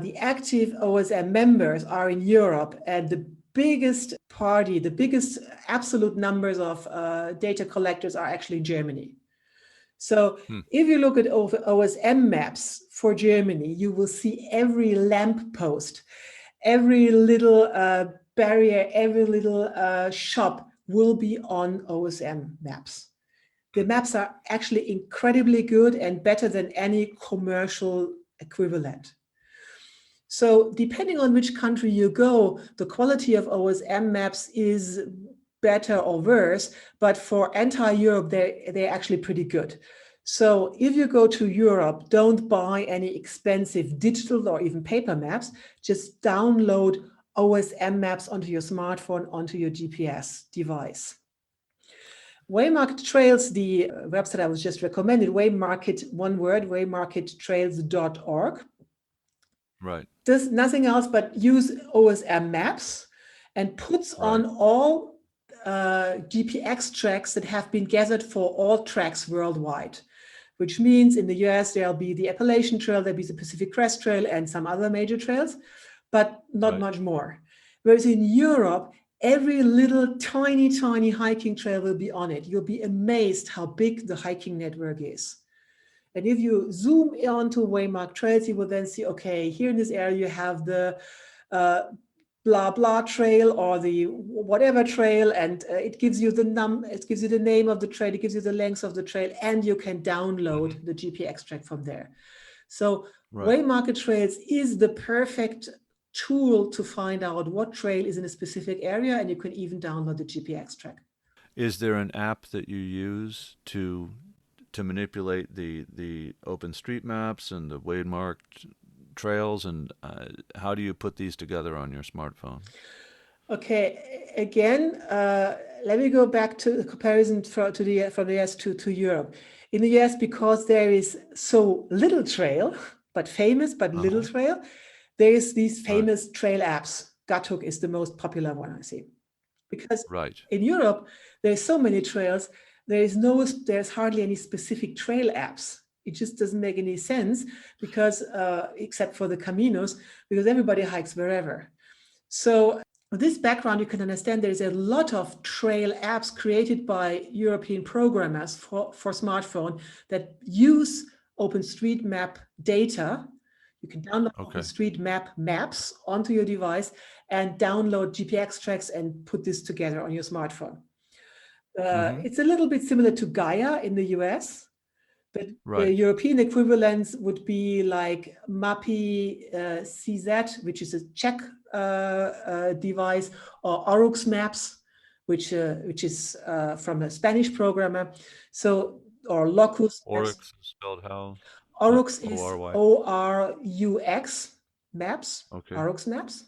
the active OSM members are in Europe, and the biggest absolute numbers of data collectors are actually in Germany. So if you look at OSM maps for Germany, you will see every lamppost, every little barrier, every little shop will be on OSM maps. The maps are actually incredibly good and better than any commercial equivalent. So depending on which country you go, the quality of OSM maps is better or worse, but for entire Europe, they're actually pretty good. So if you go to Europe, don't buy any expensive digital or even paper maps, just download OSM maps onto your smartphone, onto your GPS device. Waymarket Trails, the website I was just recommended, Waymarket, one word, waymarkettrails.org. Right. Does nothing else but use OSM maps and puts on all GPX tracks that have been gathered for all tracks worldwide, which means in the US, there'll be the Appalachian Trail, there'll be the Pacific Crest Trail and some other major trails, but not much more. Whereas in Europe, every little tiny hiking trail will be on it. You'll be amazed how big the hiking network is. And if you zoom onto Waymark Trails, you will then see, okay, here in this area, you have the blah blah trail or the whatever trail, and it gives you the name of the trail, it gives you the length of the trail, and you can download the GPX track from there. So Waymarket Trails is the perfect tool to find out what trail is in a specific area, and you can even download the GPX track. Is there an app that you use to manipulate the OpenStreetMaps and the waymarked trails, and how do you put these together on your smartphone? Okay, again, let me go back to the comparison from the US to Europe. In the US, because there is so little trail, but famous, but little trail, there is these famous trail apps. Guthook is the most popular one I see. Because in Europe, there's so many trails, there's hardly any specific trail apps. It just doesn't make any sense because, except for the Caminos, because everybody hikes wherever. So with this background, you can understand there's a lot of trail apps created by European programmers for smartphone that use OpenStreetMap data. You can download OpenStreetMap maps onto your device and download GPX tracks and put this together on your smartphone. It's a little bit similar to Gaia in the US, but the European equivalents would be like makesEuropean, which is a Czech device, or Oryx Maps, which is from a Spanish programmer. So, or Locus. Oryx is spelled how? Oryx is O-R-Y. ORUX Maps. Okay. Oryx Maps.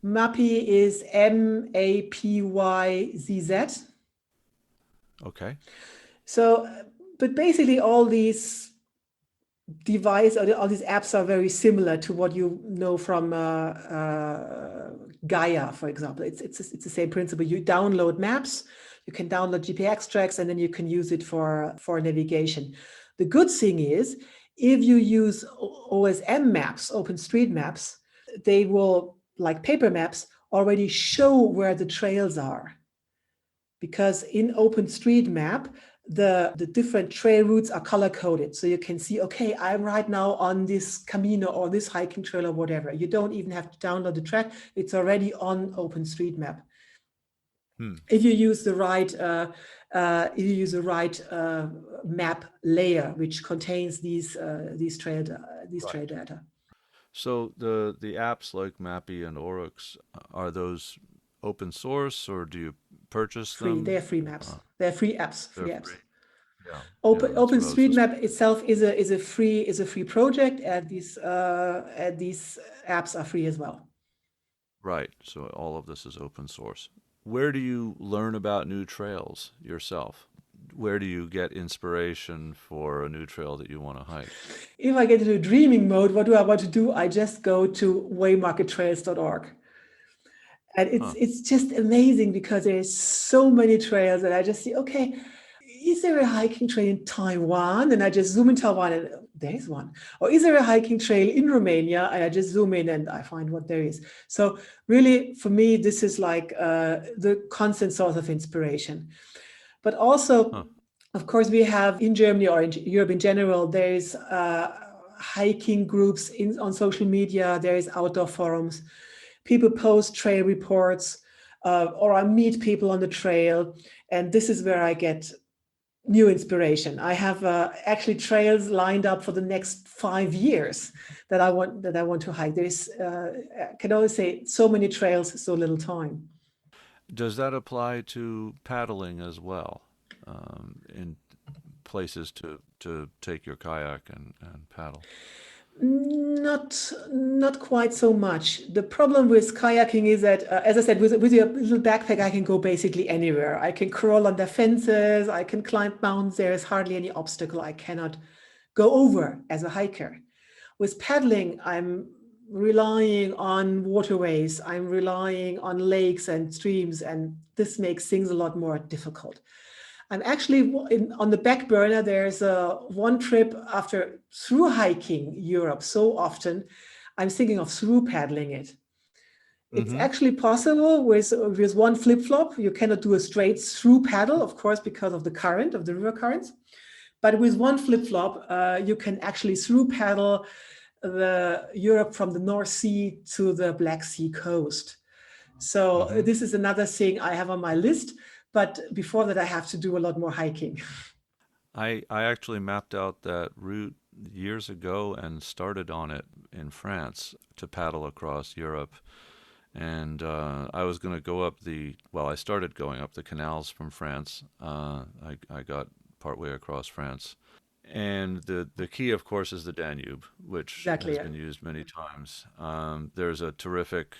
Mappy is MAPYZZ. Okay. So, but basically, all these all these apps are very similar to what you know from Gaia, for example. It's the same principle. You download maps, you can download GPS tracks, and then you can use it for navigation. The good thing is, if you use OSM maps, OpenStreetMaps, they will, like paper maps, already show where the trails are. Because in OpenStreetMap, the different trail routes are color coded. So you can see, okay, I'm right now on this Camino or this hiking trail or whatever. You don't even have to download the track. It's already on OpenStreetMap. If you use the right map layer, which contains these trail Right. data. So the apps like Mappy and Oryx, are those open source or do you purchase Free. They them? are free maps. Uh, They're free apps. they're Free apps. free. Yeah. Yeah, that's what I was just OpenStreetMap wondering. itself is a free project, and these apps are free as well. Right. So all of this is open source. Where do you learn about new trails yourself? Where do you get inspiration for a new trail that you want to hike? If I get into dreaming mode, what do I want to do? I just go to waymarkettrails.org. And Huh. it's just amazing because there's so many trails that I just see, okay, is there a hiking trail in Taiwan? And I just zoom in Taiwan and there's one. Or is there a hiking trail in Romania? And I just zoom in and I find what there is. So really, for me, this is like the constant source of inspiration. But also, Huh. of course, we have in Germany or in Europe in general, there's hiking groups on social media, there's outdoor forums. People post trail reports, or I meet people on the trail. And this is where I get new inspiration. I have actually trails lined up for the next 5 years that I want to hike. There's I can always say so many trails, so little time. Does that apply to paddling as well? In places to take your kayak and paddle? Not quite so much. The problem with kayaking is that, as I said, with your little backpack, I can go basically anywhere. I can crawl under fences, I can climb mountains. There is hardly any obstacle I cannot go over as a hiker. With paddling, I'm relying on waterways, I'm relying on lakes and streams, and this makes things a lot more difficult. I'm actually on the back burner. There's one trip after through hiking Europe so often. I'm thinking of through paddling it. It's Mm-hmm. actually possible with one flip flop. You cannot do a straight through paddle, of course, because of the current of the river currents. But with one flip flop, you can actually through paddle the Europe from the North Sea to the Black Sea coast. So Mm-hmm. this is another thing I have on my list. But before that, I have to do a lot more hiking. I actually mapped out that route years ago and started on it in France to paddle across Europe. And I was going to go up I started going up the canals from France. I got partway across France. And the key, of course, is the Danube, which Exactly. has Yeah. been used many times. There's a terrific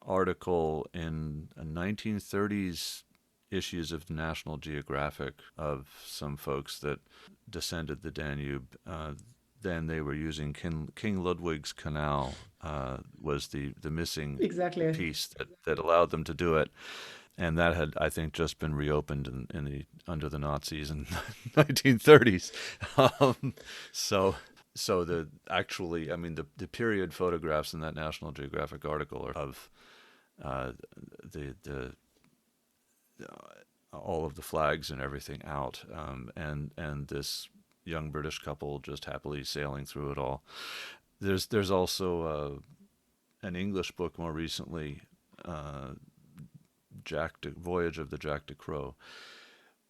article in a 1930s issues of National Geographic of some folks that descended the Danube. Then they were using King Ludwig's Canal was the missing Exactly. piece that allowed them to do it, and that had I think just been reopened in the under the Nazis in 1930s. Um, so the actually I mean the period photographs in that National Geographic article are of the all of the flags and everything out, and this young British couple just happily sailing through it all. There's also an English book more recently, uh, Voyage of the Jack de Crow.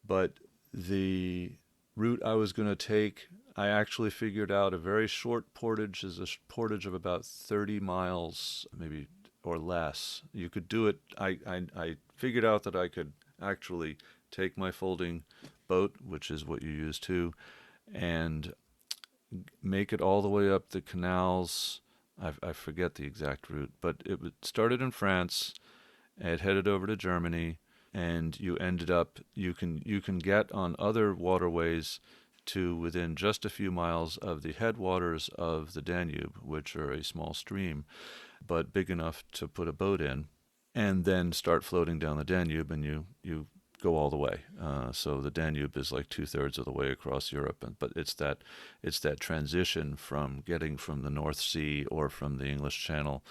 But the route I was going to take, I actually figured out a very short portage is a portage of about 30 miles, maybe or less. You could do it. I figured out that I could actually take my folding boat, which is what you use too, and make it all the way up the canals. I forget the exact route, but it started in France. It headed over to Germany, and you can get on other waterways to within just a few miles of the headwaters of the Danube, which are a small stream, but big enough to put a boat in, and then start floating down the Danube, and you go all the way. So the Danube is like 2/3 of the way across Europe, but it's that transition from getting from the North Sea or from the English Channel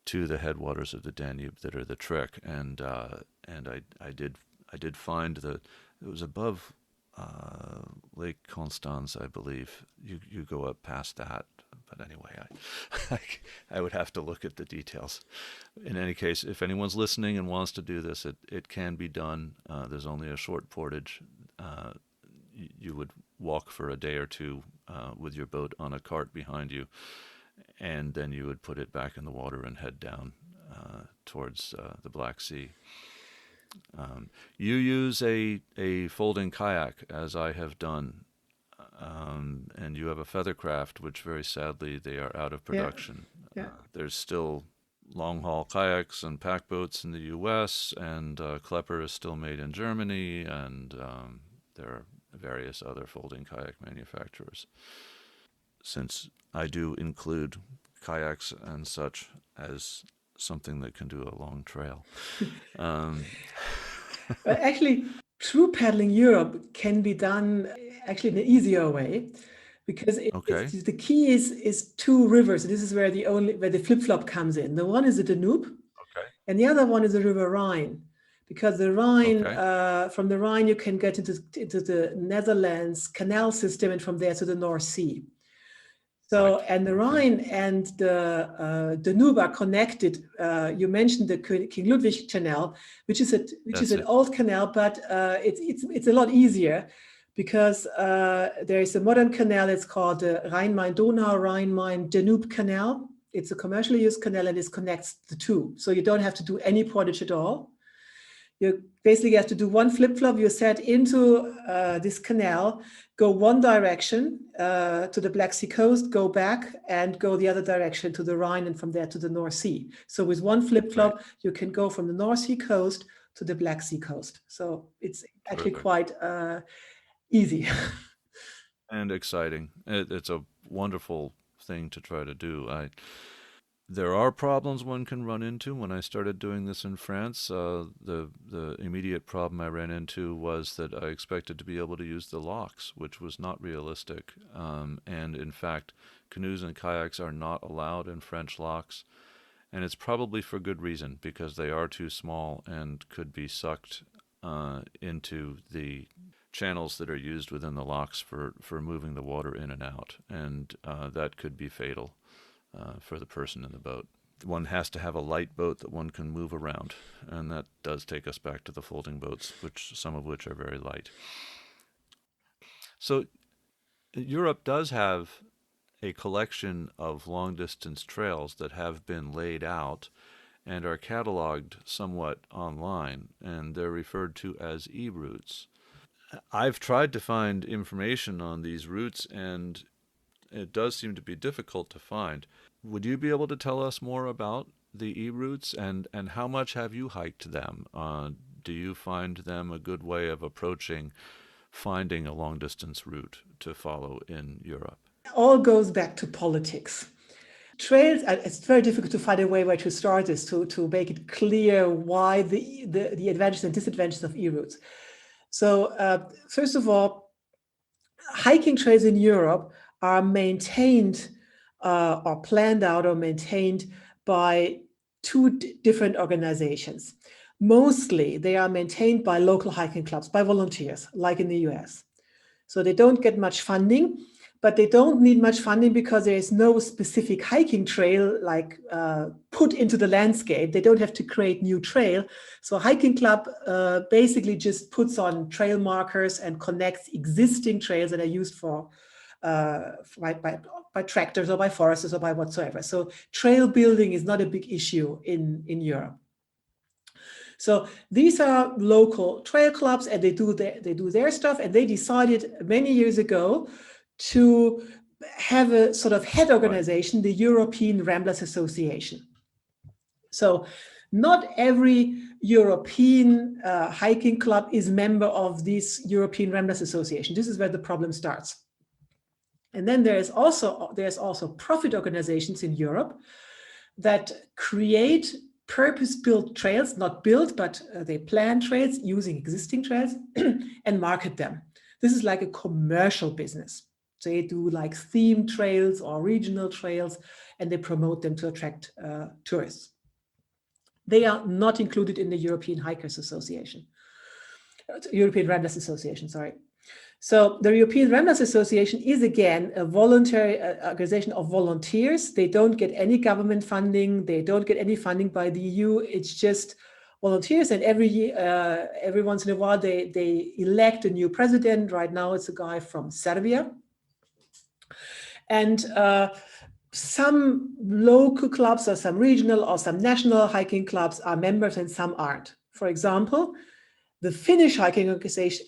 to the headwaters of the Danube that are the trick. And I did find that it was above Lake Constance, I believe. You go up past that, but anyway, I would have to look at the details. In any case, if anyone's listening and wants to do this, it can be done. There's only a short portage. You would walk for a day or two with your boat on a cart behind you, and then you would put it back in the water and head down towards the Black Sea. You use a folding kayak, as I have done, and you have a feathercraft, which very sadly they are out of production. Yeah. There's still long haul kayaks and pack boats in the U.S., and Klepper is still made in Germany, and there are various other folding kayak manufacturers. Since I do include kayaks and such as something that can do a long trail. But actually, true paddling Europe can be done actually in an easier way, because Okay. the key is two rivers. This is where the flip-flop comes in. The one is the Danube, Okay. and the other one is the River Rhine. Because the Rhine, Okay. from the Rhine, you can get into the Netherlands canal system, and from there to the North Sea. So, Right. and the Okay. Rhine and the Danube are connected. You mentioned the King Ludwig Canal, which is an old canal, but it's a lot easier, because there is a modern canal. It's called the Rhein-Main-Donau, Rhein-Main-Danube Canal. It's a commercially used canal, and it connects the two. So you don't have to do any portage at all. You basically have to do one flip-flop. You set into this canal, go one direction to the Black Sea coast, go back and go the other direction to the Rhine, and from there to the North Sea. So with one flip-flop, you can go from the North Sea coast to the Black Sea coast. So it's actually quite easy. And exciting. It's a wonderful thing to try to do. There are problems one can run into. When I started doing this in France, the immediate problem I ran into was that I expected to be able to use the locks, which was not realistic. And in fact, canoes and kayaks are not allowed in French locks. And it's probably for good reason, because they are too small and could be sucked into the channels that are used within the locks for moving the water in and out. And that could be fatal for the person in the boat. One has to have a light boat that one can move around, and that does take us back to the folding boats, some of which are very light. So Europe does have a collection of long-distance trails that have been laid out and are cataloged somewhat online, and they're referred to as e-routes. I've tried to find information on these routes, and it does seem to be difficult to find. Would you be able to tell us more about the e-routes, and how much have you hiked them? Do you find them a good way of approaching finding a long-distance route to follow in Europe? All goes back to politics. Trails, it's very difficult to find a way where to start this, to make it clear why the advantages and disadvantages of e-routes. So first of all, hiking trails in Europe are maintained or planned out or maintained by two different organizations. Mostly they are maintained by local hiking clubs, by volunteers, like in the US. So they don't get much funding, but they don't need much funding because there is no specific hiking trail like put into the landscape. They don't have to create new trail. So a hiking club basically just puts on trail markers and connects existing trails that are used by tractors or by foresters or by whatsoever. So trail building is not a big issue in Europe. So these are local trail clubs, and they do their stuff. And they decided many years ago to have a sort of head organization, the European Ramblers Association. So Not every European hiking club is member of this European Ramblers Association. This is where the problem starts. And then there's also profit organizations in Europe that create purpose-built trails, not built, but they plan trails using existing trails and market them. This is like a commercial business. So they do like themed trails or regional trails, and they promote them to attract tourists. They are not included in the European Hikers Association, European Ramblers Association, sorry. So the European Ramblers Association is again a voluntary organization of volunteers. They don't get any government funding. They don't get any funding by the EU. It's just volunteers. And every year, every once in a while, they elect a new president. Right now, it's a guy from Serbia. And some local clubs or some regional or some national hiking clubs are members and some aren't. For example, the Finnish hiking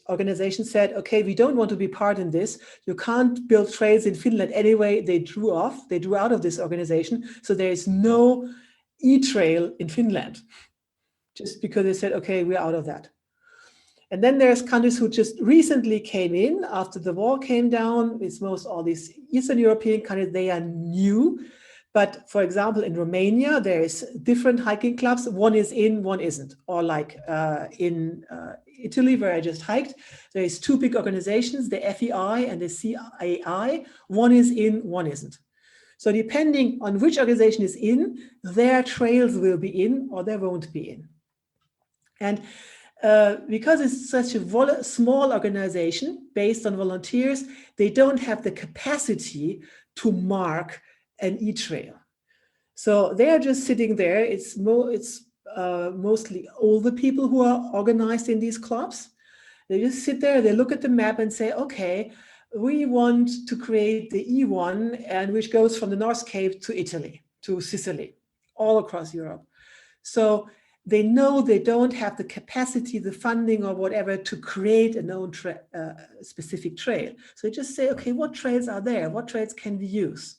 organization said, okay, we don't want to be part in this. You can't build trails in Finland anyway. They drew out of this organization. So there is no e-trail in Finland, just because they said, okay, we're out of that. And then there's countries who just recently came in after the wall came down. It's most all these Eastern European countries, they are new. But for example, in Romania, there is different hiking clubs. One is in, one isn't. Or like in Italy, where I just hiked, there is two big organizations, the FEI and the CAI. One is in, one isn't. So depending on which organization is in, their trails will be in or they won't be in. And because it's such a small organization based on volunteers, they don't have the capacity to mark an e-trail. So they are just sitting there. It's mostly older people who are organized in these clubs. They just sit there, they look at the map and say, okay, we want to create the E1, and which goes from the North Cape to Italy, to Sicily, all across Europe. So they know they don't have the capacity, the funding or whatever to create a known specific trail. So they just say, okay, what trails are there? What trails can we use?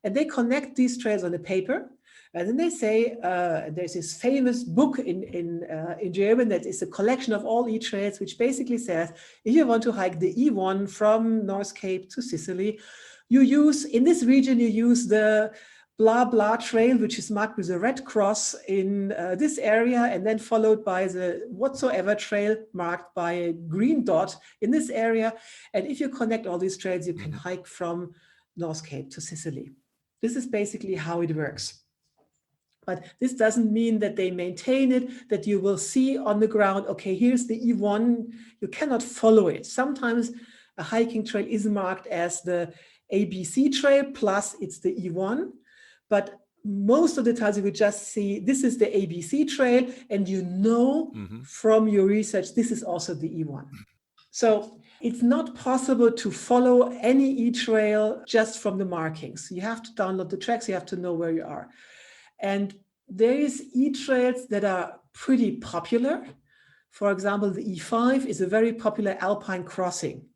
And they connect these trails on a paper. And then they say, there's this famous book in German that is a collection of all e-trails, which basically says, if you want to hike the E1 from North Cape to Sicily, you use, in this region, you use the blah blah trail, which is marked with a red cross in this area, and then followed by the whatsoever trail marked by a green dot in this area. And if you connect all these trails, you can hike from North Cape to Sicily. This is basically how it works. But this doesn't mean that they maintain it, that you will see on the ground, okay, here's the E1, you cannot follow it. Sometimes a hiking trail is marked as the ABC trail, plus it's the E1. But most of the times you will just see, this is the ABC trail, and you know from your research, this is also the E1. So it's not possible to follow any e-trail just from the markings. You have to download the tracks, you have to know where you are. And there is e-trails that are pretty popular. For example, the E5 is a very popular alpine crossing.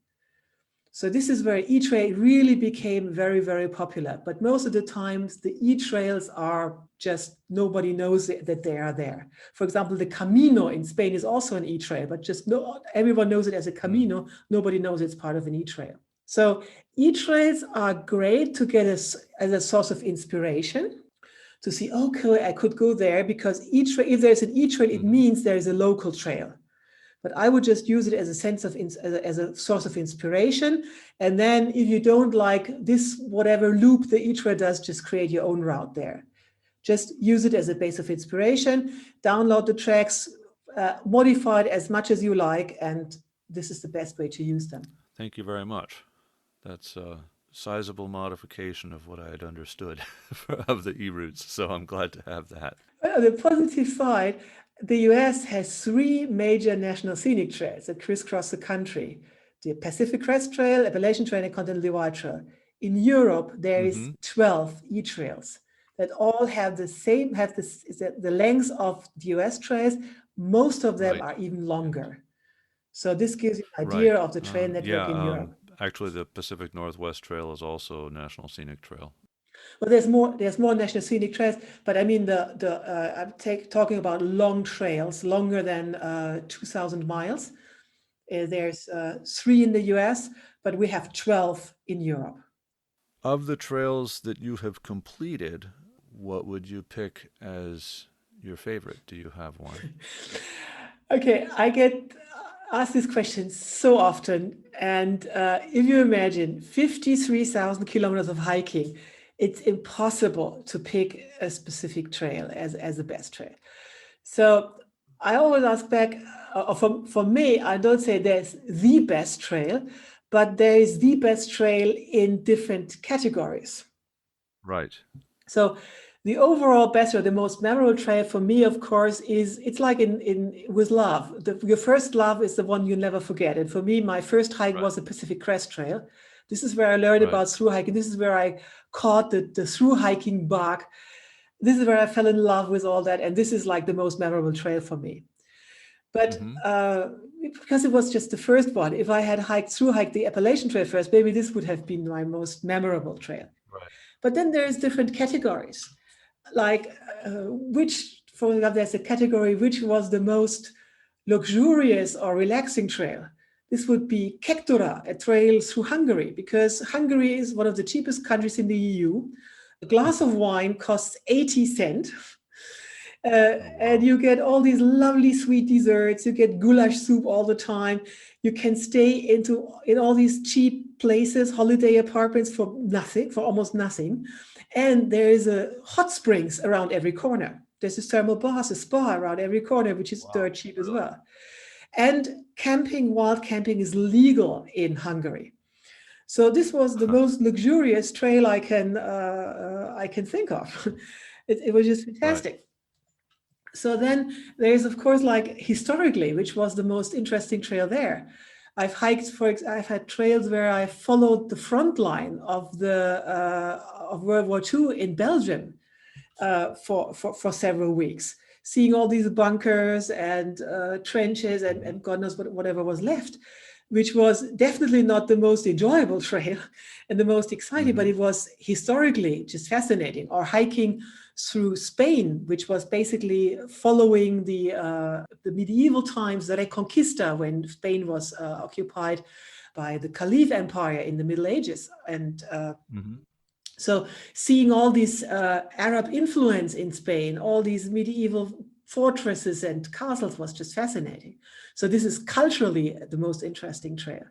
So this is where e-trail really became very, very popular. But most of the times the e-trails are just, nobody knows that they are there. For example, the Camino in Spain is also an e-trail, but just everyone knows it as a Camino. Nobody knows it's part of an e-trail. So e-trails are great to get as a source of inspiration, to see, okay, I could go there, because if there's an e-trail, it means there is a local trail. But I would just use it as a source of inspiration. And then if you don't like this, whatever loop the e-trail does, just create your own route there. Just use it as a base of inspiration, download the tracks, modify it as much as you like, and this is the best way to use them. Thank you very much. That's a sizable modification of what I had understood of the e-routes, so I'm glad to have that. On the positive side, the US has 3 major national scenic trails that crisscross the country: the Pacific Crest Trail, Appalachian Trail, and Continental Divide Trail. In Europe, there is 12 e-trails that all have the length of the US trails. Most of them are even longer. So this gives you an idea of the trail network in Europe. Actually, the Pacific Northwest Trail is also a National Scenic Trail. Well, there's more national scenic trails, but I mean I'm talking about long trails, longer than 2,000 miles. There's 3 in the US, but we have 12 in Europe. Of the trails that you have completed, what would you pick as your favorite? Do you have one? Okay, I get asked this question so often. And if you imagine 53,000 kilometers of hiking, it's impossible to pick a specific trail as the best trail. So I always ask back, for me, I don't say there's the best trail, but there is the best trail in different categories. Right. So the overall best or the most memorable trail for me, of course, it's like in with love. Your first love is the one you never forget. And for me, my first hike Right. was the Pacific Crest Trail. This is where I learned Right. about through hiking. This is where I caught the through hiking bug. This is where I fell in love with all that. And this is like the most memorable trail for me. But Mm-hmm. because it was just the first one, if I had hiked the Appalachian Trail first, maybe this would have been my most memorable trail. Right. But then there's different categories, like for example, there's a category which was the most luxurious or relaxing trail. This would be Kektura, a trail through Hungary, because Hungary is one of the cheapest countries in the EU. A glass of wine costs 80 cents. Oh, wow. And you get all these lovely sweet desserts. You get goulash soup all the time. You can stay in all these cheap places, holiday apartments for nothing, for almost nothing. And there is a hot springs around every corner. There's a thermal bath, a spa around every corner, which is dirt cheap as well. And wild camping is legal in Hungary. So this was the most luxurious trail I can think of. It was just fantastic. Right. So then there's, of course, like historically, which was the most interesting trail there. I've had trails where I followed the front line of World War II in Belgium for several weeks, seeing all these bunkers and trenches and God knows whatever was left, which was definitely not the most enjoyable trail and the most exciting, but it was historically just fascinating. Or hiking through Spain, which was basically following the medieval times, the Reconquista, when Spain was occupied by the Caliph Empire in the Middle Ages. And so seeing all this Arab influence in Spain, all these medieval fortresses and castles was just fascinating. So this is culturally the most interesting trail.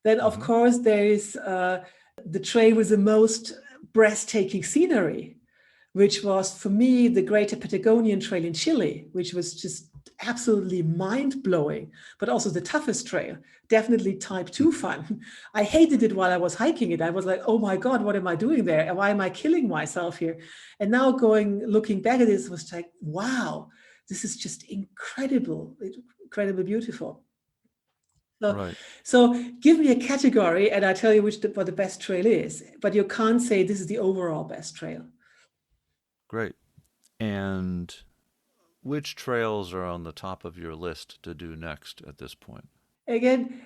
Then, of course, there is the trail with the most breathtaking scenery, which was for me the Greater Patagonian Trail in Chile, which was just absolutely mind-blowing, but also the toughest trail, definitely type 2 fun. I hated it while I was hiking it. I was like, oh my God, what am I doing there? And why am I killing myself here? And now looking back at this was like, wow, this is just incredibly beautiful. So give me a category and I tell you what the best trail is, but you can't say this is the overall best trail. Great. And which trails are on the top of your list to do next at this point? Again,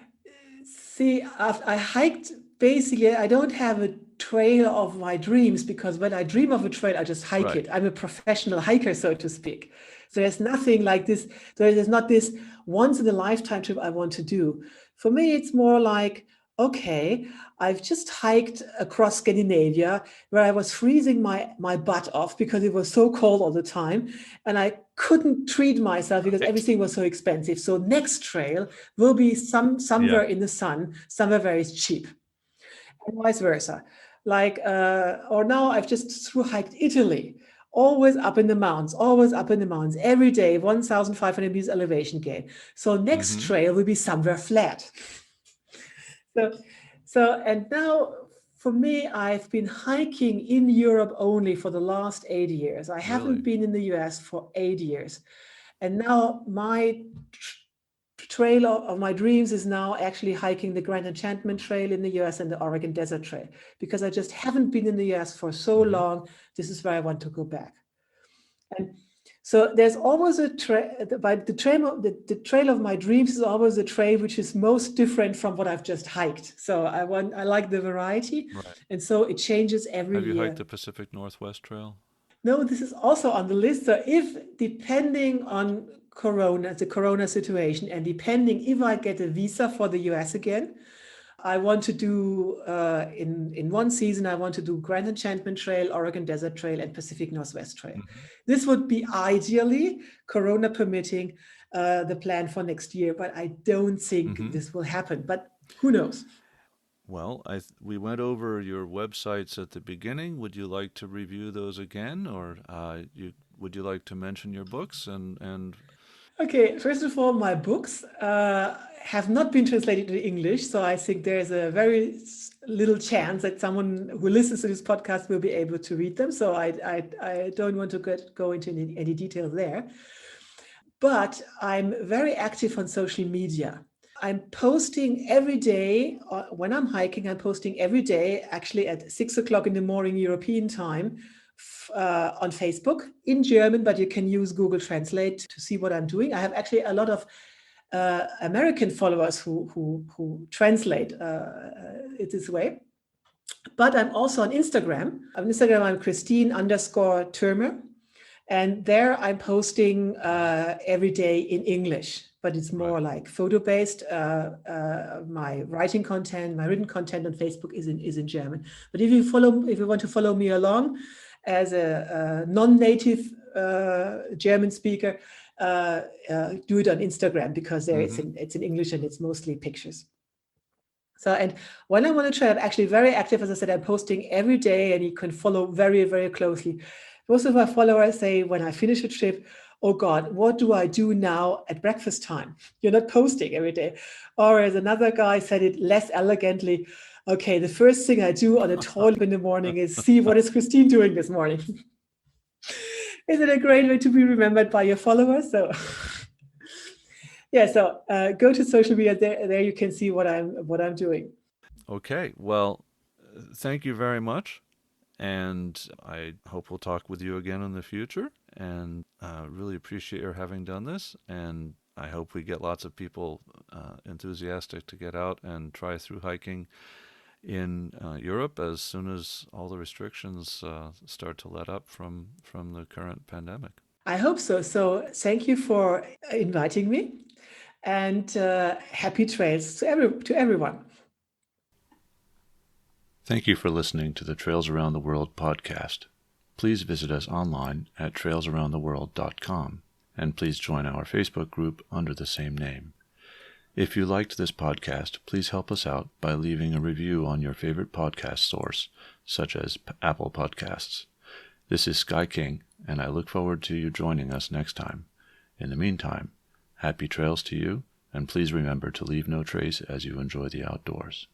see, I hiked, basically, I don't have a trail of my dreams, because when I dream of a trail, I just hike it. I'm a professional hiker, so to speak. So there's nothing like this. There's not this once in a lifetime trip I want to do. For me, it's more like, okay, I've just hiked across Scandinavia where I was freezing my butt off because it was so cold all the time. And I couldn't treat myself because everything was so expensive. So next trail will be somewhere in the sun, somewhere very cheap. And vice versa. Like, or now I've just through hiked Italy, always up in the mountains, every day, 1,500 meters elevation gain. So next trail will be somewhere flat. And now for me, I've been hiking in Europe only for the last 8 years. I haven't been in the US for 8 years. And now my trail of my dreams is now actually hiking the Grand Enchantment Trail in the US and the Oregon Desert Trail, because I just haven't been in the US for so long. This is where I want to go back. And So there's always a the trail of my dreams is always a trail which is most different from what I've just hiked. So I like the variety, Right. and so it changes every Have you year. hiked the Pacific Northwest Trail? No, this is also on the list. So if depending on the Corona situation, and depending if I get a visa for the US again, I want to do in one season, I want to do Grand Enchantment Trail, Oregon Desert Trail, and Pacific Northwest Trail. Mm-hmm. This would be ideally, Corona permitting, the plan for next year, but I don't think Mm-hmm. this will happen. But who knows? Well, we went over your websites at the beginning. Would you like to review those again, or would you like to mention your books and Okay, first of all, my books have not been translated into English, so I think there's a very little chance that someone who listens to this podcast will be able to read them. So I don't want to go into any details there. But I'm very active on social media. I'm posting every day. When I'm hiking, I'm posting every day, actually at 6 o'clock in the morning European time, on Facebook in German, but you can use Google Translate to see what I'm doing. I have actually a lot of American followers who translate it this way. But I'm also on Instagram. On Instagram, I'm Christine_Thurmer. And there I'm posting every day in English, but it's more like photo-based. My writing content, my written content on Facebook is in German. But if you want to follow me along as a non-native German speaker, do it on Instagram, because there it's in English and it's mostly pictures. So, and when I'm on a trail, I'm actually very active. As I said, I'm posting every day, and you can follow very, very closely. Most of my followers say when I finish a trip, oh God, what do I do now at breakfast time? You're not posting every day. Or as another guy said it less elegantly, okay, the first thing I do on a toilet in the morning is see what is Christine doing this morning. Isn't it a great way to be remembered by your followers? So yeah, so go to social media. There you can see what I'm doing. Okay, well, thank you very much. And I hope we'll talk with you again in the future. And really appreciate your having done this. And I hope we get lots of people enthusiastic to get out and try through hiking in Europe as soon as all the restrictions start to let up from the current pandemic. I hope so. So thank you for inviting me, and happy trails to everyone. Thank you for listening to the Trails Around the World podcast. Please visit us online at trailsaroundtheworld.com, and please join our Facebook group under the same name. If you liked this podcast, please help us out by leaving a review on your favorite podcast source, such as Apple Podcasts. This is Sky King, and I look forward to you joining us next time. In the meantime, happy trails to you, and please remember to leave no trace as you enjoy the outdoors.